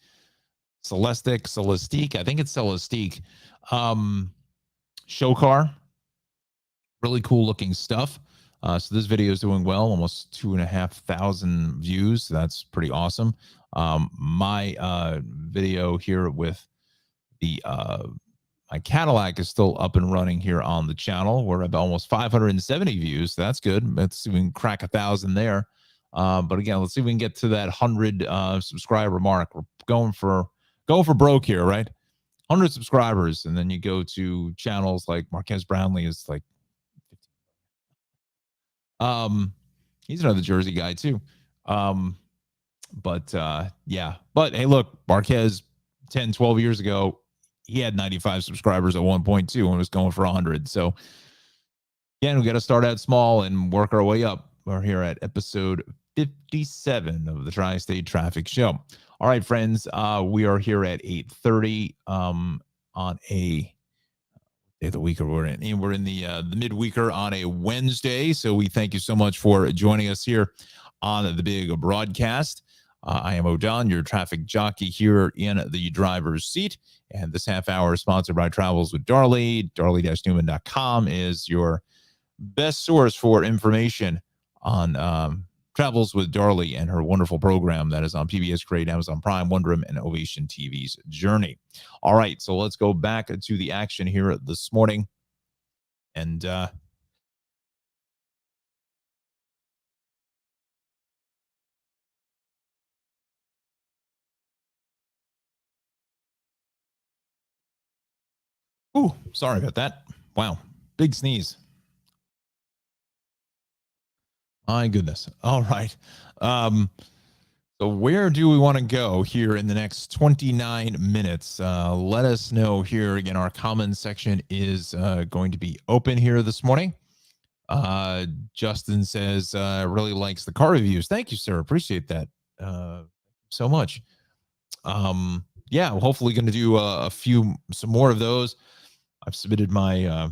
Speaker 1: I think it's Celestique. show car. Really cool looking stuff. So this video is doing well, almost 2,500 views. That's pretty awesome. My video here with the my Cadillac is still up and running here on the channel. We're at almost 570 views. That's good. Let's see if we can crack 1,000 there. But again, let's see if we can get to that 100 subscriber mark. We're going for broke here, right? 100 subscribers, and then you go to channels like Marquez Brownlee is like, he's another Jersey guy too. But but hey, look, Marquez 10, 12 years ago, he had 95 subscribers at 1.2 and was going for 100. So again, we got to start out small and work our way up. We're here at episode 57 of the Tri-State Traffic Show. All right, friends, we are here at 8:30 on a day of the week we're in. And we're in the midweeker on a Wednesday. So we thank you so much for joining us here on the big broadcast. I am O'Don, your traffic jockey here in the driver's seat. And this half hour is sponsored by Travels with Darley. Darley-Newman.com is your best source for information on Travels with Darley and her wonderful program that is on PBS Great, Amazon Prime, Wonderum, and Ovation TV's Journey. All right, so let's go back to the action here this morning. And sorry about that. Wow, big sneeze. My goodness. All right. So where do we want to go here in the next 29 minutes? Let us know here. Again, our comments section is going to be open here this morning. Justin says, really likes the car reviews. Thank you, sir. Appreciate that so much. Yeah, hopefully going to do some more of those. I've submitted my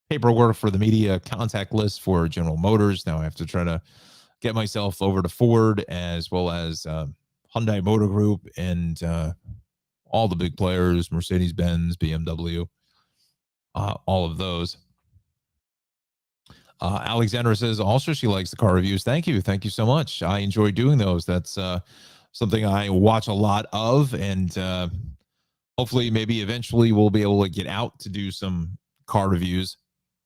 Speaker 1: paperwork for the media contact list for General Motors. Now I have to try to get myself over to Ford as well as Hyundai Motor Group and all the big players, Mercedes-Benz, BMW, all of those. Alexandra says also she likes the car reviews. Thank you. Thank you so much. I enjoy doing those. That's something I watch a lot of, and hopefully maybe eventually we'll be able to get out to do some car reviews.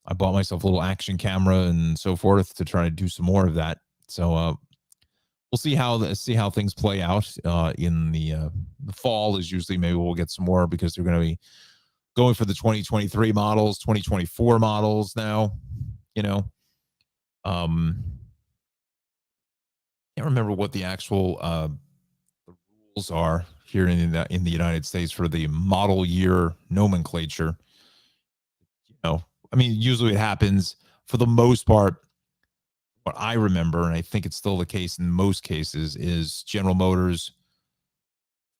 Speaker 1: I bought myself a little action camera and so forth to try to do some more of that. So we'll see how things play out in the fall. Is usually maybe we'll get some more because they're going to be going for the 2023 models, 2024 models now. You know, can't remember what the actual the rules are here in the United States for the model year nomenclature. You know, I mean, usually it happens for the most part. What I remember, and I think it's still the case in most cases, is General Motors,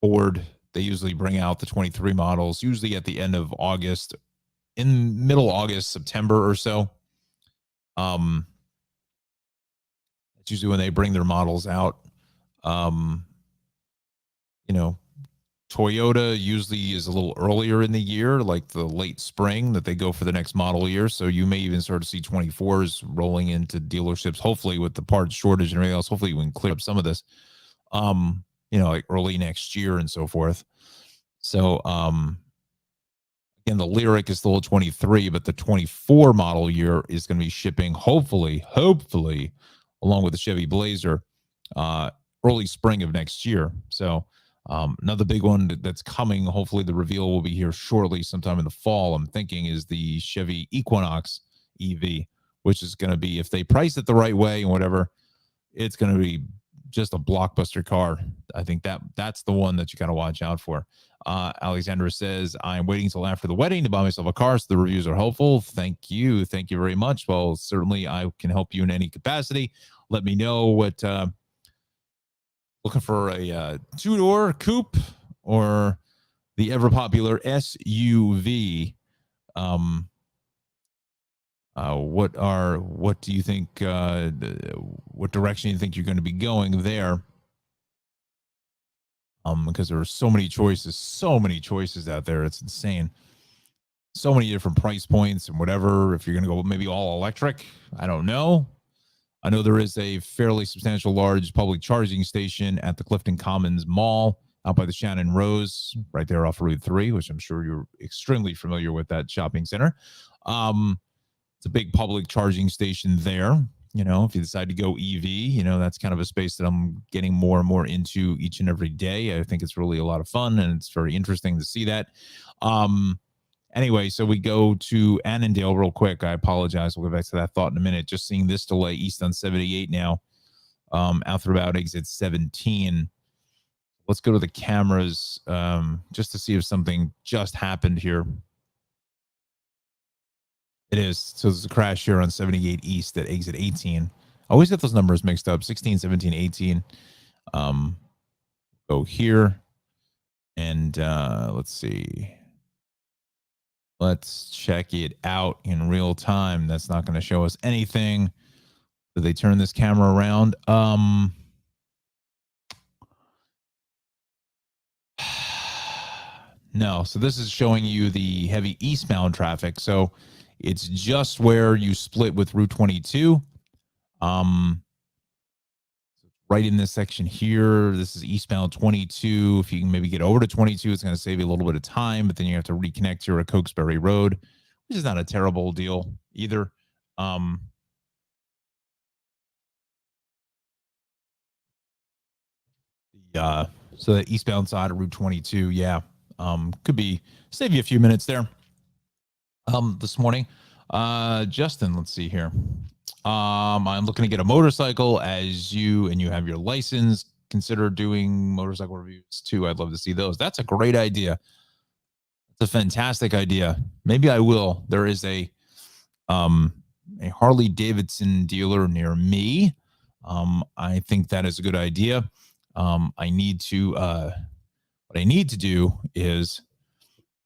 Speaker 1: Ford, they usually bring out the 23 models, usually at the end of August, in middle August, September or so. That's usually when they bring their models out. You know, Toyota usually is a little earlier in the year, like the late spring, that they go for the next model year. So you may even start to see 24s rolling into dealerships, hopefully with the parts shortage and everything else. Hopefully we can clear up some of this, you know, like early next year and so forth. So, again, the Lyric is still a 23, but the 24 model year is going to be shipping, hopefully, along with the Chevy Blazer, early spring of next year. So, another big one that's coming, hopefully the reveal will be here shortly, sometime in the fall, I'm thinking, is the Chevy Equinox EV, which is going to be, if they price it the right way and whatever, it's going to be just a blockbuster car. I think that's the one that you got to watch out for. Alexandra says, I'm waiting until after the wedding to buy myself a car, so the reviews are helpful. Thank you very much. Well, certainly I can help you in any capacity. Let me know what looking for a two-door coupe or the ever popular SUV. What do you think, what direction you think you're going to be going there? Because there are so many choices out there. It's insane. so many different price points and whatever. If you're going to go maybe all electric, I don't know. I know there is a fairly substantial large public charging station at the Clifton Commons Mall out by the Shannon Rose, right there off Route 3, which I'm sure you're extremely familiar with that shopping center. It's a big public charging station there. You know, if you decide to go EV, you know, that's kind of a space that I'm getting more and more into each and every day. I think it's really a lot of fun and it's very interesting to see that. Anyway, so we go to Annandale real quick. I apologize. We'll go back to that thought in a minute. Just seeing this delay east on 78 now, after about exit 17. Let's go to the cameras just to see if something just happened here. It is. So there's a crash here on 78 east at exit 18. I always get those numbers mixed up. 16, 17, 18. Go here. And let's see. Let's check it out in real time. That's not going to show us anything. Did they turn this camera around? No. So this is showing you the heavy eastbound traffic. So it's just where you split with Route 22. Right in this section here. This is eastbound 22. If you can maybe get over to 22, it's going to save you a little bit of time, but then you have to reconnect here at Cokesbury Road, which is not a terrible deal either. So the eastbound side of Route 22, yeah, could be save you a few minutes there. This morning, Justin, let's see here. I'm looking to get a motorcycle as you have your license. Consider doing motorcycle reviews too. I'd love to see those. That's a great idea. It's a fantastic idea. Maybe I will. There is a Harley Davidson dealer near me. I think that is a good idea. I need to what I need to do is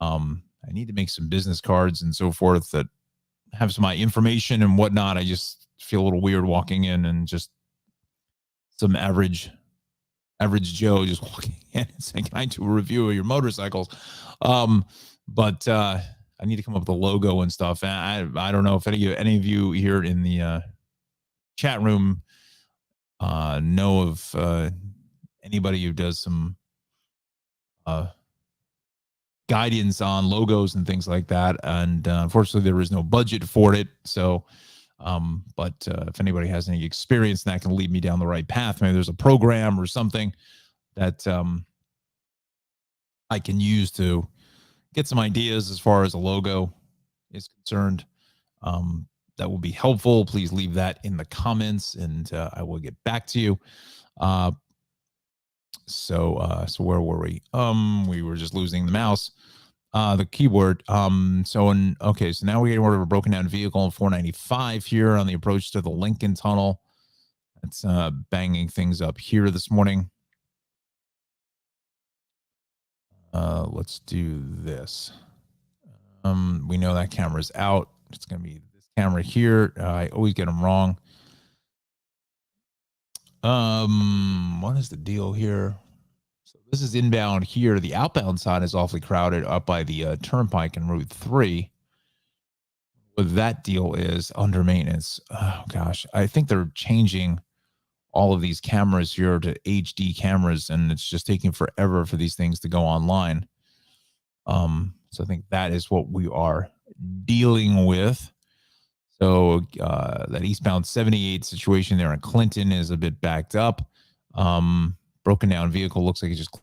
Speaker 1: I need to make some business cards and so forth that have some of my information and whatnot. I just feel a little weird walking in and just some average Joe just walking in and saying, "Can I do a review of your motorcycles?" But I need to come up with a logo and stuff. And I don't know if any of you here in the chat room know of anybody who does some guidance on logos and things like that. And unfortunately, there is no budget for it. So, but if anybody has any experience that can lead me down the right path, maybe there's a program or something that I can use to get some ideas as far as a logo is concerned. That will be helpful. Please leave that in the comments and I will get back to you. So where were we? We were just losing the mouse. The keyboard. So now we're getting rid of a broken down vehicle in 495 here on the approach to the Lincoln Tunnel. It's banging things up here this morning. Let's do this. We know that camera's out. It's going to be this camera here. I always get them wrong. What is the deal here? So this is inbound here. The outbound side is awfully crowded up by the turnpike and Route 3. What that deal is under maintenance. Oh gosh, I think they're changing all of these cameras here to HD cameras, and it's just taking forever for these things to go online. So I think that is what we are dealing with. So that eastbound 78 situation there in Clinton is a bit backed up. Broken down vehicle looks like it just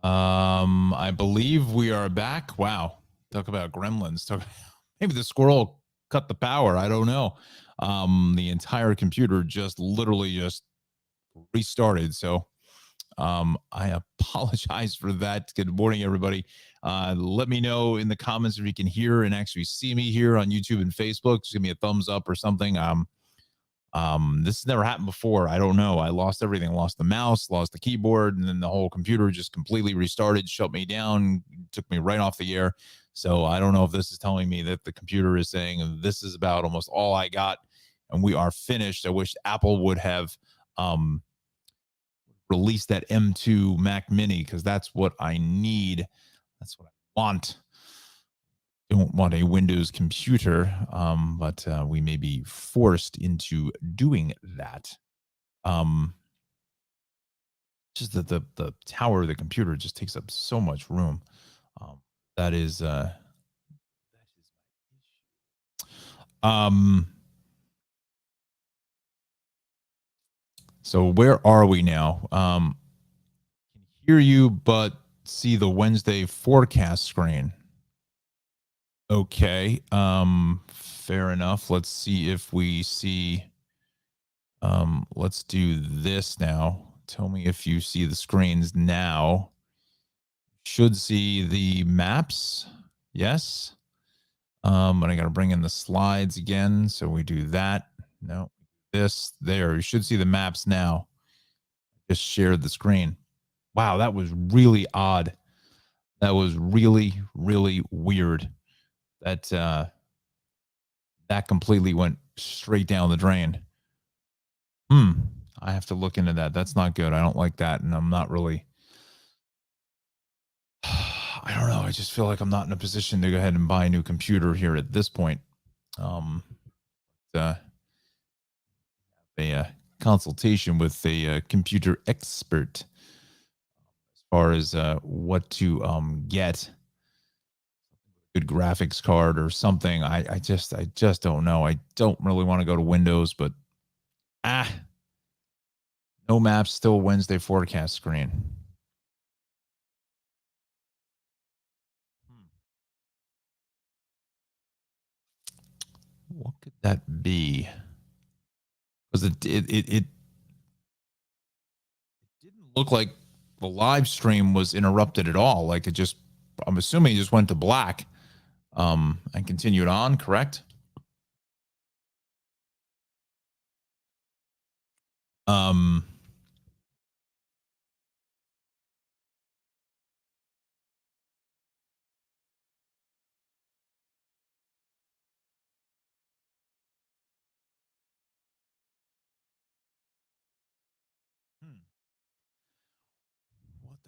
Speaker 1: I believe we are back. Wow. Talk about gremlins. Maybe the squirrel cut the power. I don't know. The entire computer just literally just restarted. So I apologize for that. Good morning, everybody. Let me know in the comments if you can hear and actually see me here on YouTube and Facebook. Just give me a thumbs up or something. This has never happened before. I don't know. I lost everything. Lost the mouse, lost the keyboard, and then the whole computer just completely restarted, shut me down, took me right off the air. So I don't know if this is telling me that the computer is saying this is about almost all I got and we are finished. I wish Apple would have released that M2 Mac Mini because that's what I need. That's what I want. Don't want a Windows computer, but we may be forced into doing that. Just the tower of the computer just takes up so much room. That is so where are we now? Can hear you, but see the Wednesday forecast screen. Okay. Fair enough. Let's see if we see. Let's do this now. Tell me if you see the screens now. Should see the maps. Yes. But I got to bring in the slides again. So we do that. No, this there. You should see the maps now. Just shared the screen. Wow, that was really odd. That was really, really weird. That that completely went straight down the drain. I have to look into that. That's not good. I don't like that. And I'm not really, I don't know. I just feel like I'm not in a position to go ahead and buy a new computer here at this point. A consultation with a computer expert as far as what to get, good graphics card or something. I just don't know. I don't really want to go to Windows, but no maps, still Wednesday forecast screen. What could that be? Because it didn't look like the live stream was interrupted at all. Like it just, I'm assuming it just went to black and continued on, correct? What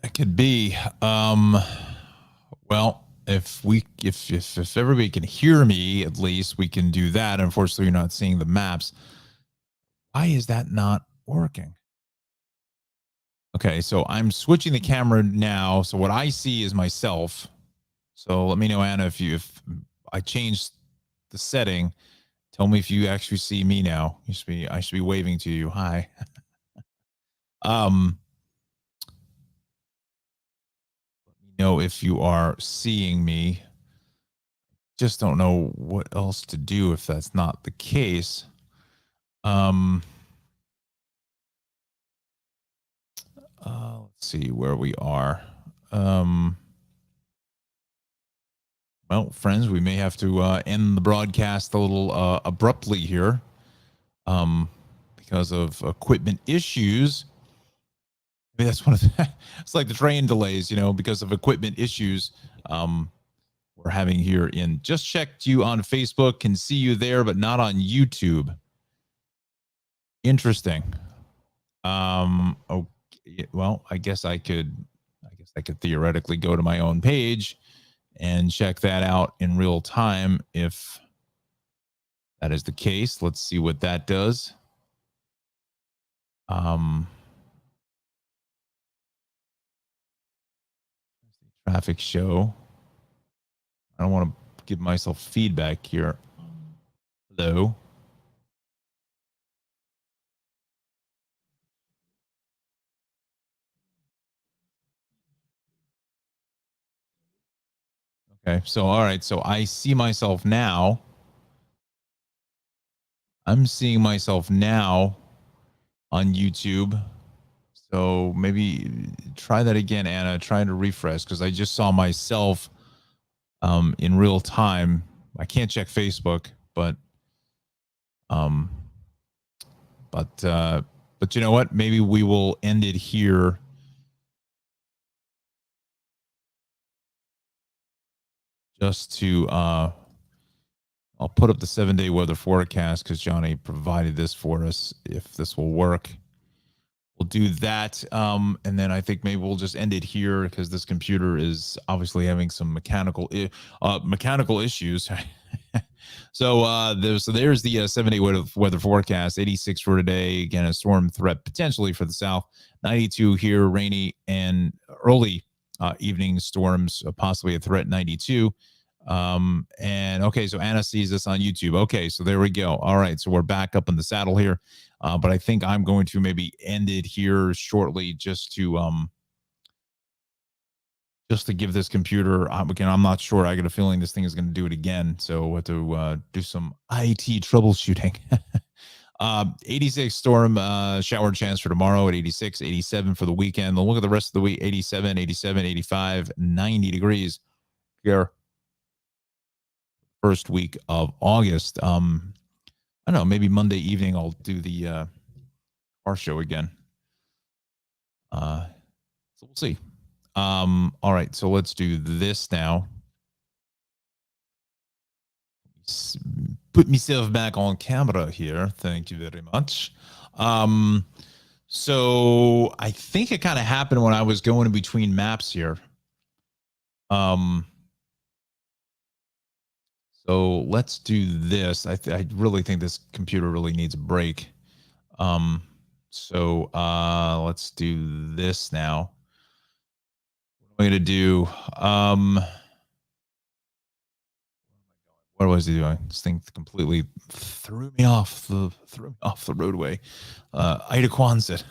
Speaker 1: that could be. Well, if everybody can hear me, at least we can do that. Unfortunately, you're not seeing the maps. Why is that not working? Okay, so I'm switching the camera now. So what I see is myself. So let me know, Anna, if I changed the setting. Tell me if you actually see me now. I should be waving to you. Hi. Let me know if you are seeing me. Just don't know what else to do if that's not the case. Let's see where we are. Well, friends, we may have to end the broadcast a little abruptly here because of equipment issues. Maybe that's one of the, it's like the train delays, because of equipment issues we're having here in. Just checked you on Facebook, can see you there, but not on YouTube. Interesting. Okay. Well, I guess I could theoretically go to my own page and check that out in real time if that is the case. Let's see what that does. Traffic show. I don't want to give myself feedback here. Hello. Okay. So, all right. So I see myself now. I'm seeing myself now on YouTube. So maybe try that again, Anna. Try to refresh because I just saw myself in real time. I can't check Facebook, um, but you know what? Maybe we will end it here. Just to I'll put up the 7-day weather forecast because Johnny provided this for us. If this will work, we'll do that. And then I think maybe we'll just end it here because this computer is obviously having some mechanical issues. So there's the 7-day weather forecast. 86 for today. Again, a storm threat potentially for the south. 92 here, rainy and early evening storms, possibly a threat. 92. And okay, so Anna sees this on YouTube. Okay, so there we go. All right, so we're back up in the saddle here. But I think I'm going to maybe end it here shortly just to give this computer, again, I'm not sure. I got a feeling this thing is going to do it again. So we'll have to do some IT troubleshooting. 86 storm shower chance for tomorrow at 86, 87 for the weekend. Look at the rest of the week, 87, 87, 85, 90 degrees here. First week of August. I don't know, maybe Monday evening I'll do the car show again. So we'll see. All right, so let's do this now. Put myself back on camera here. Thank you very much. So I think it kind of happened when I was going in between maps here. So let's do this. I really think this computer really needs a break. So let's do this now. What am I going to do? What was he doing? This thing completely threw me off the roadway. Ida Quonset.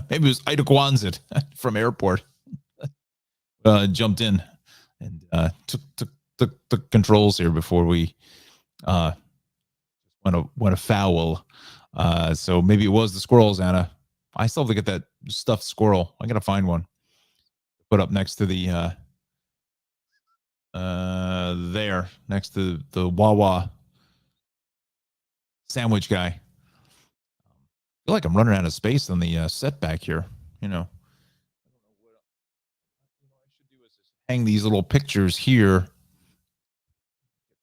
Speaker 1: Maybe it was Ida Quonset from airport. Jumped in and took the controls here before we went afoul. So maybe it was the squirrels, Anna. I still have to get that stuffed squirrel. I gotta find one. Put up next to the there, next to the Wawa sandwich guy. I feel like I'm running out of space on the setback here. You know, I should do is just hang these little pictures here. Get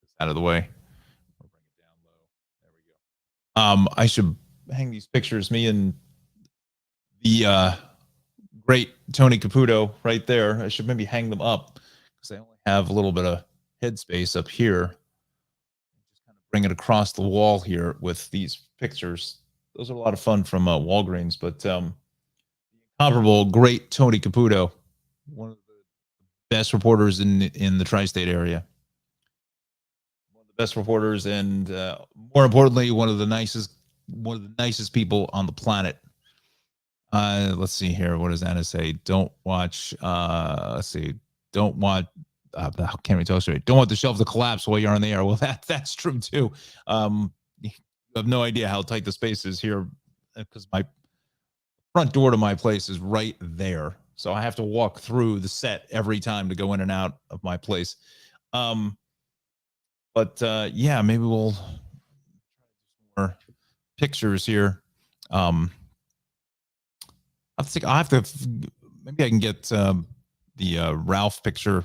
Speaker 1: this out of the way. Or bring it down low. There we go. I should hang these pictures. Me and the great Tony Caputo right there. I should maybe hang them up because I only have a little bit of headspace up here. Just kind of bring it across the wall here with these pictures. Those are a lot of fun from Walgreens, but comparable great Tony Caputo, one of the best reporters in the tri-state area, one of the best reporters, and more importantly, one of the nicest people on the planet. Let's see here. What does Anna say? Don't watch. Let's see. Don't watch. How can we tell straight? Don't want the shelf to collapse while you're on the air. Well, that's true too. You have no idea how tight the space is here because my front door to my place is right there, so I have to walk through the set every time to go in and out of my place. But yeah, maybe we'll try to do some more pictures here. I have to. Maybe I can get the Ralph picture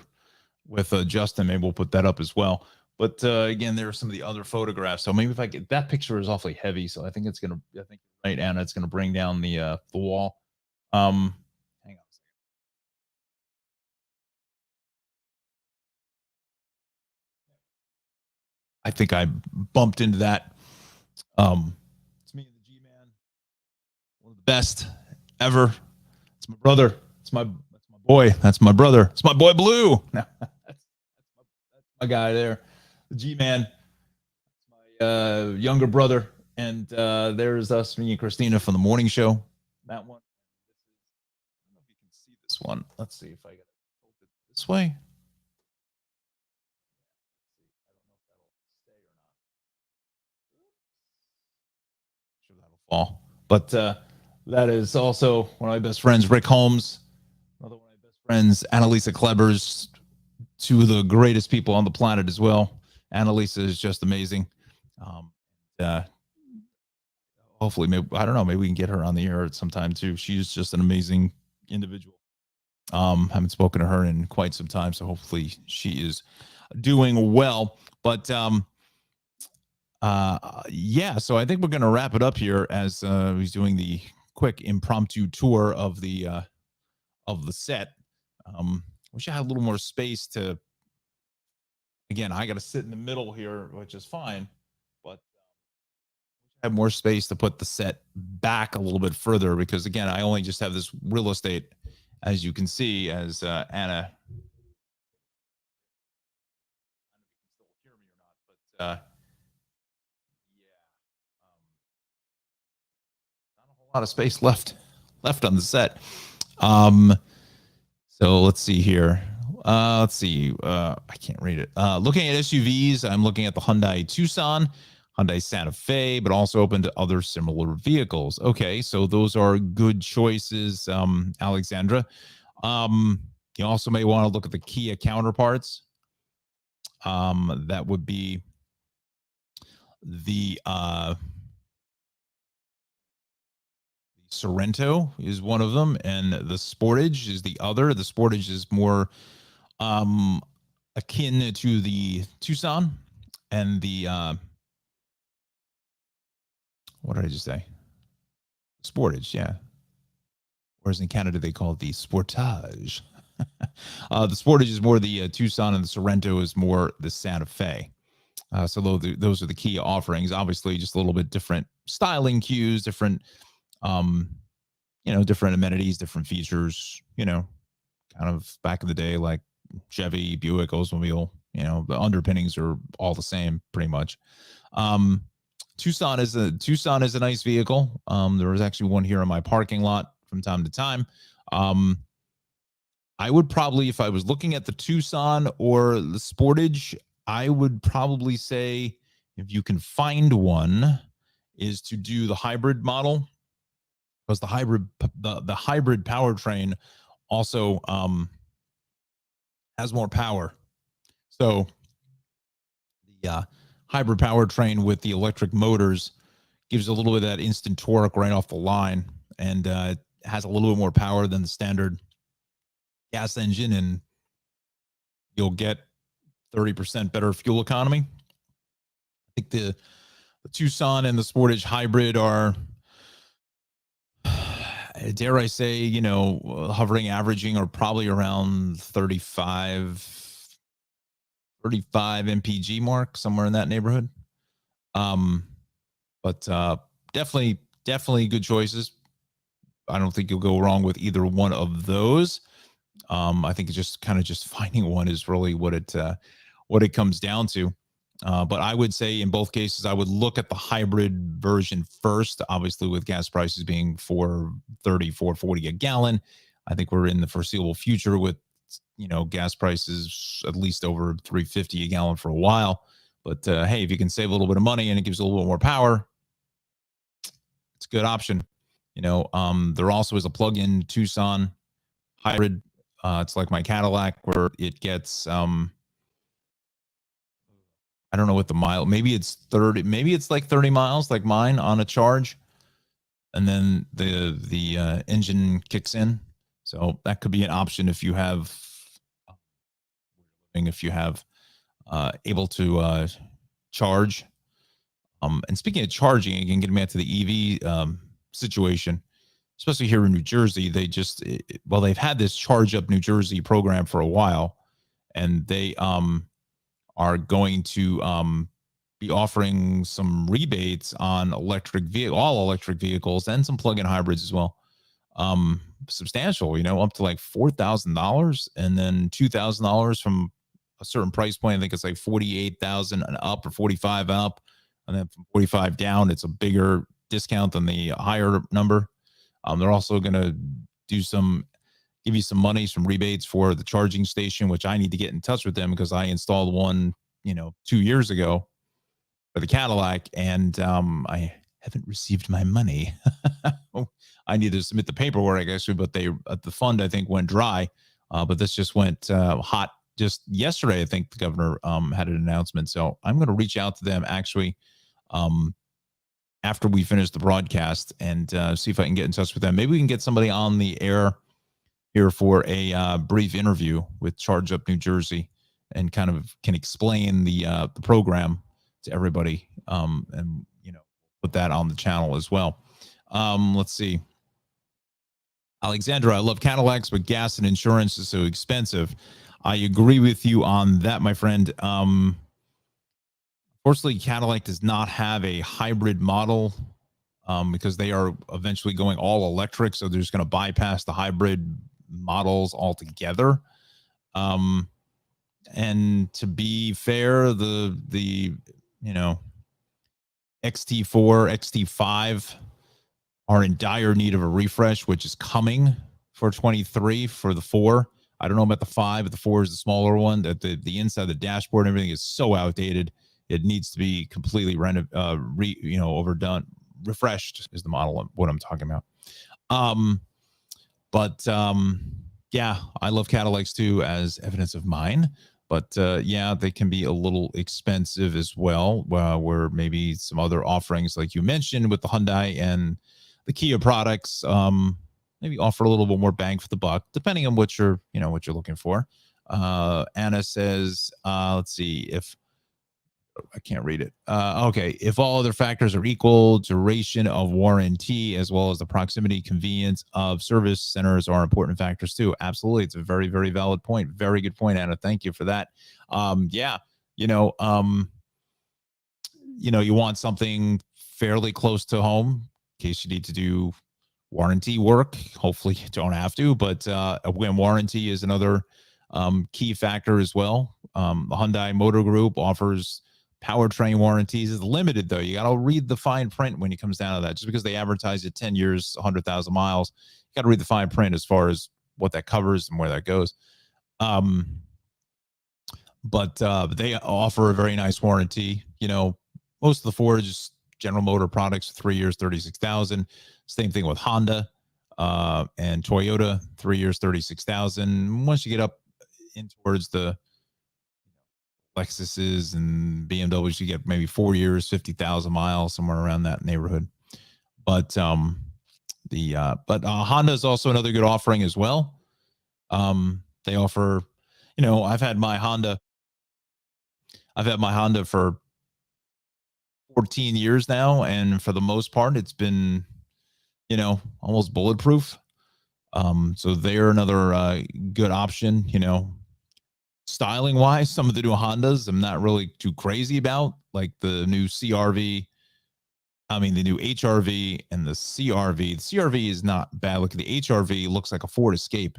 Speaker 1: with Justin. Maybe we'll put that up as well. But again, there are some of the other photographs. So maybe if I get that picture is awfully heavy, so I think it's gonna. I think right, Anna, it's gonna bring down the wall. Hang on a second. I think I bumped into that. It's me and the G-Man, one of the best ever. It's my brother. That's my boy. That's my brother. It's my boy Blue. That's my guy there, the G-Man. My younger brother, and there's us, me and Christina from the morning show. That one. I don't know if you can see this one. Let's see if I get it this way. fall. But that is also one of my best friends, Rick Holmes. Another one of my best friends, Annalisa Klebers, two of the greatest people on the planet as well. Annalisa is just amazing. Uh, Hopefully, maybe, I don't know, maybe we can get her on the air at some time too. She's just an amazing individual. Haven't spoken to her in quite some time, so hopefully she is doing well. But yeah, so I think we're going to wrap it up here as he's doing the quick impromptu tour of the set. Wish I had a little more space to. Again, I got to sit in the middle here, which is fine, but I have more space to put the set back a little bit further because again, I only just have this real estate, as you can see, as Anna. But yeah, not a whole lot of space left on the set. So let's see here. Let's see. I can't read it. Looking at SUVs, I'm looking at the Hyundai Tucson, Hyundai Santa Fe, but also open to other similar vehicles. Okay, so those are good choices, Alexandra. You also may want to look at the Kia counterparts. That would be the Sorento is one of them, and the Sportage is the other. The Sportage is more akin to the Tucson, and the what did I just say? Sportage, yeah. Whereas in Canada they call it the Sportage. The Sportage is more the Tucson, and the Sorento is more the Santa Fe. So those are the key offerings. Obviously, just a little bit different styling cues, different, different amenities, different features. Kind of back in the day, like Chevy, Buick, Oldsmobile. The underpinnings are all the same, pretty much. Tucson is a nice vehicle. There was actually one here in my parking lot from time to time. I would probably, if I was looking at the Tucson or the Sportage, I would probably say if you can find one, is to do the hybrid model, because the hybrid powertrain also has more power. So the hybrid powertrain with the electric motors gives a little bit of that instant torque right off the line, and has a little bit more power than the standard gas engine, and you'll get 30% better fuel economy. I think the Tucson and the Sportage hybrid are, dare I say, hovering, averaging, or probably around 35 mpg mark, somewhere in that neighborhood. But definitely good choices. I don't think you'll go wrong with either one of those. I think it's just finding one is really what it comes down to. But I would say in both cases, I would look at the hybrid version first, obviously with gas prices being $4.30, $4.40 a gallon. I think we're in the foreseeable future with, gas prices at least over $3.50 a gallon for a while. But hey, if you can save a little bit of money and it gives a little bit more power, it's a good option. There also is a plug-in Tucson hybrid. It's like my Cadillac, where it gets I don't know what the mile, maybe it's 30, maybe it's like 30 miles like mine on a charge, and then the engine kicks in. So that could be an option if you have able to charge. And speaking of charging, again, getting back to the EV situation, especially here in New Jersey, they've had this Charge Up New Jersey program for a while, and they are going to be offering some rebates on all electric vehicles, and some plug-in hybrids as well. Substantial, up to like $4,000, and then $2,000 from a certain price point. I think it's like 48,000 and up, or 45 up, and then from 45 down, it's a bigger discount than the higher number. They're also going to give you some money, some rebates for the charging station, which I need to get in touch with them because I installed one, 2 years ago for the Cadillac, and I haven't received my money. I need to submit the paperwork, actually, but the fund, I think, went dry. But this just went hot just yesterday. I think the governor had an announcement. So I'm going to reach out to them actually after we finish the broadcast and see if I can get in touch with them. Maybe we can get somebody on the air here for a brief interview with Charge Up New Jersey and kind of can explain the program to everybody and, put that on the channel as well. Let's see. Alexandra, I love Cadillacs, but gas and insurance is so expensive. I agree with you on that, my friend. Fortunately, Cadillac does not have a hybrid model because they are eventually going all electric. So they're just going to bypass the hybrid models altogether. And to be fair, the XT4, XT5 are in dire need of a refresh, which is coming for 23 for the 4. I don't know about the 5, but the 4 is the smaller one. That the inside of the dashboard and everything is so outdated. It needs to be completely overdone. Refreshed is the model of what I'm talking about. Yeah, I love Cadillacs too, as evidence of mine. But yeah, they can be a little expensive as well, where maybe some other offerings, like you mentioned with the Hyundai and the Kia products, maybe offer a little bit more bang for the buck, depending on what you're looking for. Anna says, let's see if I can't read it. Okay. If all other factors are equal, duration of warranty, as well as the proximity, convenience of service centers are important factors too. Absolutely. It's a very, very valid point. Very good point, Anna. Thank you for that. Yeah. You want something fairly close to home in case you need to do warranty work. Hopefully you don't have to, but when warranty is another key factor as well. The Hyundai Motor Group offers powertrain warranties. Is limited though. You got to read the fine print when it comes down to that. Just because they advertise it 10 years, 100,000 miles, you got to read the fine print as far as what that covers and where that goes. But they offer a very nice warranty. Most of the Ford just General Motor products, 3 years, 36,000. Same thing with Honda and Toyota, 3 years, 36,000. Once you get up in towards the Lexuses and BMWs, you get maybe 4 years, 50,000 miles, somewhere around that neighborhood. But Honda is also another good offering as well. They offer, I've had my Honda for 14 years now, and for the most part, it's been, almost bulletproof. So they're another good option, Styling wise, some of the new Hondas I'm not really too crazy about, like the new CRV. The new HRV and the CRV. The CRV is not bad looking. The HRV looks like a Ford Escape,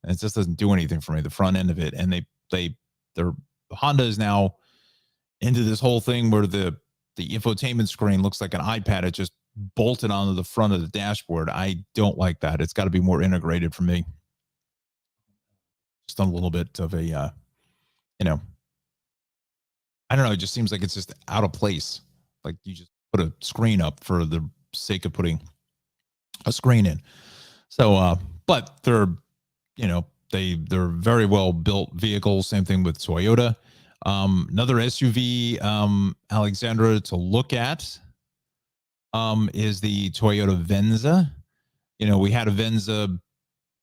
Speaker 1: and it just doesn't do anything for me. The front end of it, and their Honda is now into this whole thing where the infotainment screen looks like an iPad. It just bolted onto the front of the dashboard. I don't like that. It's got to be more integrated for me. Just a little bit of a I don't know. It just seems like it's just out of place. Like you just put a screen up for the sake of putting a screen in. So, but they're very well built vehicles. Same thing with Toyota. Another SUV, Alexandra, to look at is the Toyota Venza. We had a Venza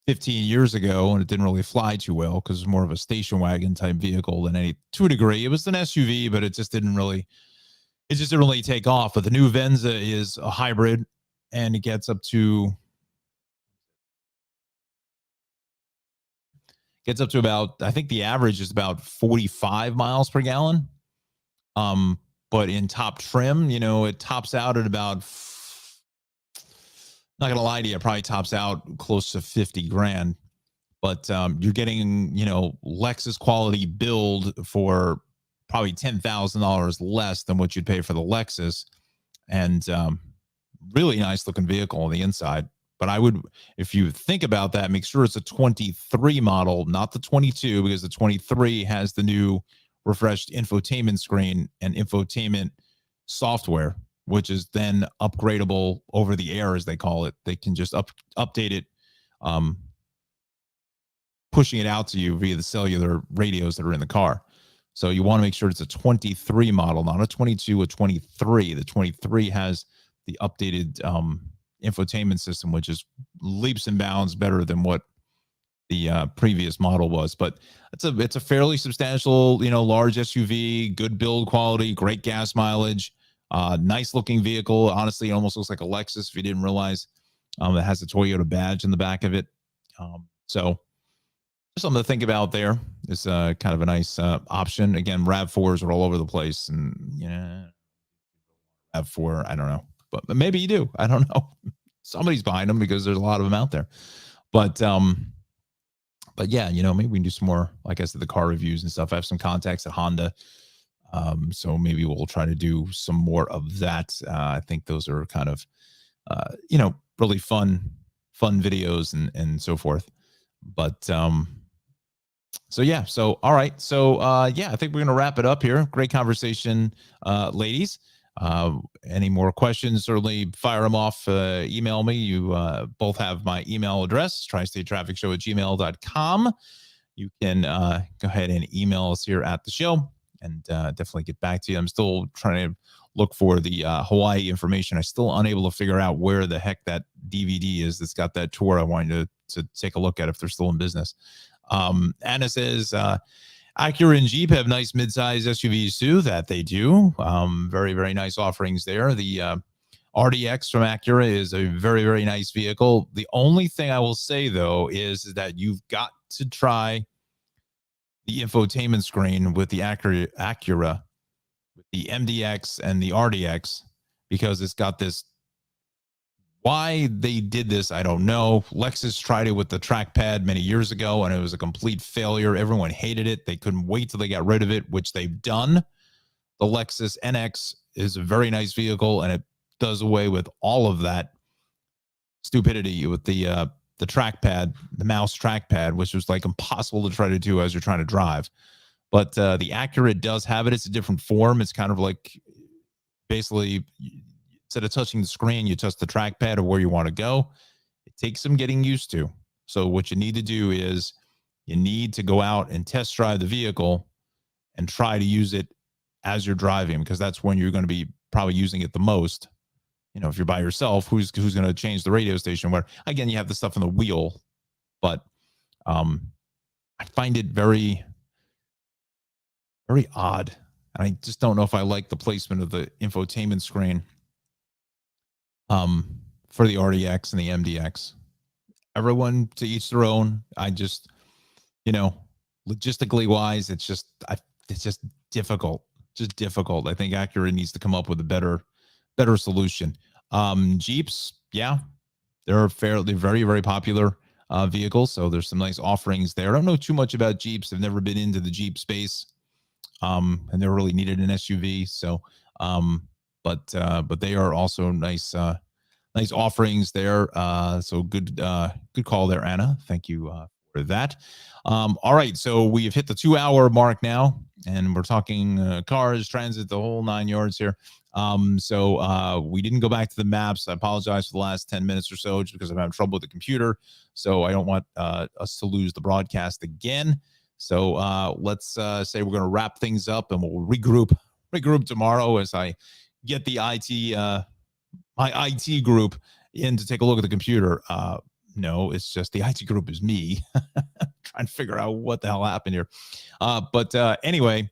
Speaker 1: 15 years ago, and it didn't really fly too well because it was more of a station wagon type vehicle to a degree. It was an SUV, but it just didn't really take off. But the new Venza is a hybrid, and it gets up to about, I think the average is about 45 miles per gallon. But in top trim, it tops out at about, not gonna lie to you, it probably tops out close to 50 grand. But you're getting, Lexus quality build for probably $10,000 less than what you'd pay for the Lexus, and really nice looking vehicle on the inside. But I would, if you think about that, make sure it's a 23 model, not the 22, because the 23 has the new refreshed infotainment screen and infotainment software. which is then upgradable over the air, as they call it. They can just update it, pushing it out to you via the cellular radios that are in the car. So you want to make sure it's a 23 model, not a 22, a 23. The 23 has the updated infotainment system, which is leaps and bounds better than what the previous model was. But it's a fairly substantial, large SUV, good build quality, great gas mileage, nice looking vehicle. Honestly, it almost looks like a Lexus if you didn't realize. It has a Toyota badge in the back of it. So just something to think about there. It's kind of a nice option. Again, RAV4s are all over the place, and RAV4, I don't know, but maybe you do. I don't know. Somebody's buying them because there's a lot of them out there. But yeah, maybe we can do some more, like I said, the car reviews and stuff. I have some contacts at Honda, so maybe we'll try to do some more of that. I think those are kind of, really fun videos and so forth. But so yeah, so all right, so yeah, I think we're gonna wrap it up here. Great conversation, ladies. Any more questions, certainly fire them off. Email me. You both have my email address, tristatetrafficshow@gmail.com. You can go ahead and email us here at the show, and definitely get back to you. I'm still trying to look for the Hawaii information. I'm still unable to figure out where the heck that DVD is that's got that tour. I wanted to take a look at if they're still in business. Anna says, Acura and Jeep have nice midsize SUVs too. That they do. Very, very nice offerings there. The RDX from Acura is a very, very nice vehicle. The only thing I will say, though, is that you've got to try the infotainment screen with the Acura, with the MDX and the RDX, because it's got this. Why they did this, I don't know. Lexus tried it with the trackpad many years ago, and it was a complete failure. Everyone hated it. They couldn't wait till they got rid of it, which they've done. The Lexus NX is a very nice vehicle, and it does away with all of that stupidity with the trackpad, the mouse trackpad, which was like impossible to try to do as you're trying to drive. But the Acura does have it. It's a different form. It's kind of like basically, instead of touching the screen, you touch the trackpad of where you want to go. It takes some getting used to. So what you need to do is you need to go out and test drive the vehicle and try to use it as you're driving, because that's when you're going to be probably using it the most. If you're by yourself, who's going to change the radio station? Where again, you have the stuff on the wheel, but I find it very, very odd. And I just don't know if I like the placement of the infotainment screen for the RDX and the MDX. Everyone to each their own. I just, logistically wise, it's just difficult. Just difficult. I think Acura needs to come up with a better solution. Jeeps, yeah, they're very, very popular vehicles. So there's some nice offerings there. I don't know too much about Jeeps. I've never been into the Jeep space. And they really needed an SUV. So, but they are also nice offerings there. So good call there, Anna. Thank you for that. All right, so we have hit the 2-hour mark now, and we're talking cars, transit, the whole 9 yards here. So we didn't go back to the maps. I apologize for the last 10 minutes or so, just because I'm having trouble with the computer. So I don't want us to lose the broadcast again. So let's say we're going to wrap things up, and we'll regroup tomorrow as I get the my IT group in to take a look at the computer. No, it's just the IT group is me trying to figure out what the hell happened here. But anyway,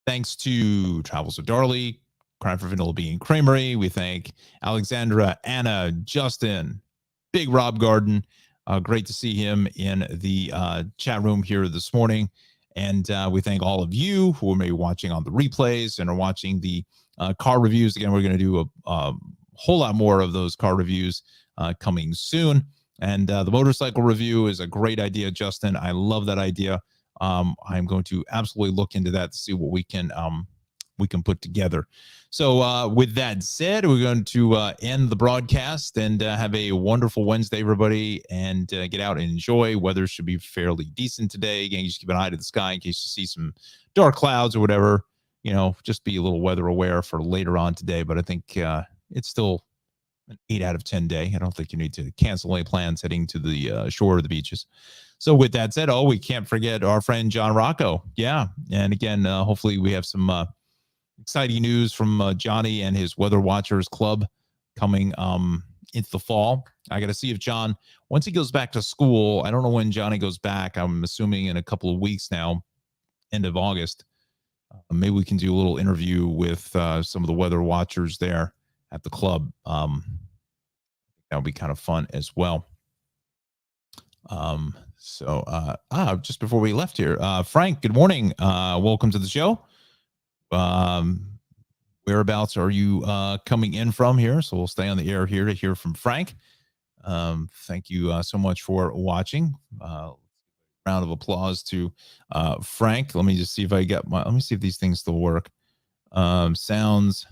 Speaker 1: thanks to Travels with Darley, Crime for Vanilla Bean Creamery. We thank Alexandra, Anna, Justin, Big Rob Garden. Great to see him in the chat room here this morning. And we thank all of you who are maybe watching on the replays and are watching the car reviews. Again, we're going to do a whole lot more of those car reviews coming soon. And the motorcycle review is a great idea, Justin. I love that idea. I'm going to absolutely look into that to see what we can put together. So with that said, we're going to end the broadcast and have a wonderful Wednesday, everybody, and get out and enjoy. Weather should be fairly decent today. Again, just keep an eye to the sky in case you see some dark clouds or whatever. just be a little weather aware for later on today. But I think it's still an 8 out of 10 day. I don't think you need to cancel any plans heading to the shore or the beaches. So with that said, we can't forget our friend John Rocco. Yeah. And again, hopefully we have some exciting news from Johnny and his Weather Watchers Club coming into the fall. I got to see if John, once he goes back to school, I don't know when Johnny goes back. I'm assuming in a couple of weeks now, end of August. Maybe we can do a little interview with some of the weather watchers there at the club. That would be kind of fun as well. Just before we left here, Frank, good morning. Welcome to the show. Whereabouts are you coming in from here? So we'll stay on the air here to hear from Frank. Thank you so much for watching. Round of applause to Frank. Let me just see if I got let me see if these things still work. Sounds.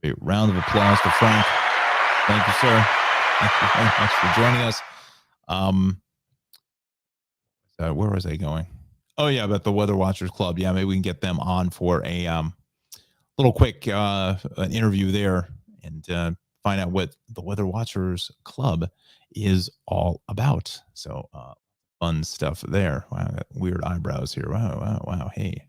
Speaker 1: A round of applause to Frank. Thank you, sir. Thank you very much for joining us. Where was I going? Oh yeah, about the Weather Watchers Club. Yeah, maybe we can get them on for a little quick an interview there and find out what the Weather Watchers Club is all about. So fun stuff there. Wow, got weird eyebrows here. Wow. Hey.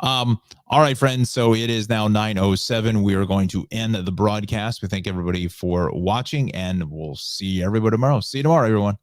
Speaker 1: All right, friends. So it is now 9:07. We are going to end the broadcast. We thank everybody for watching, and we'll see everybody tomorrow. See you tomorrow, everyone.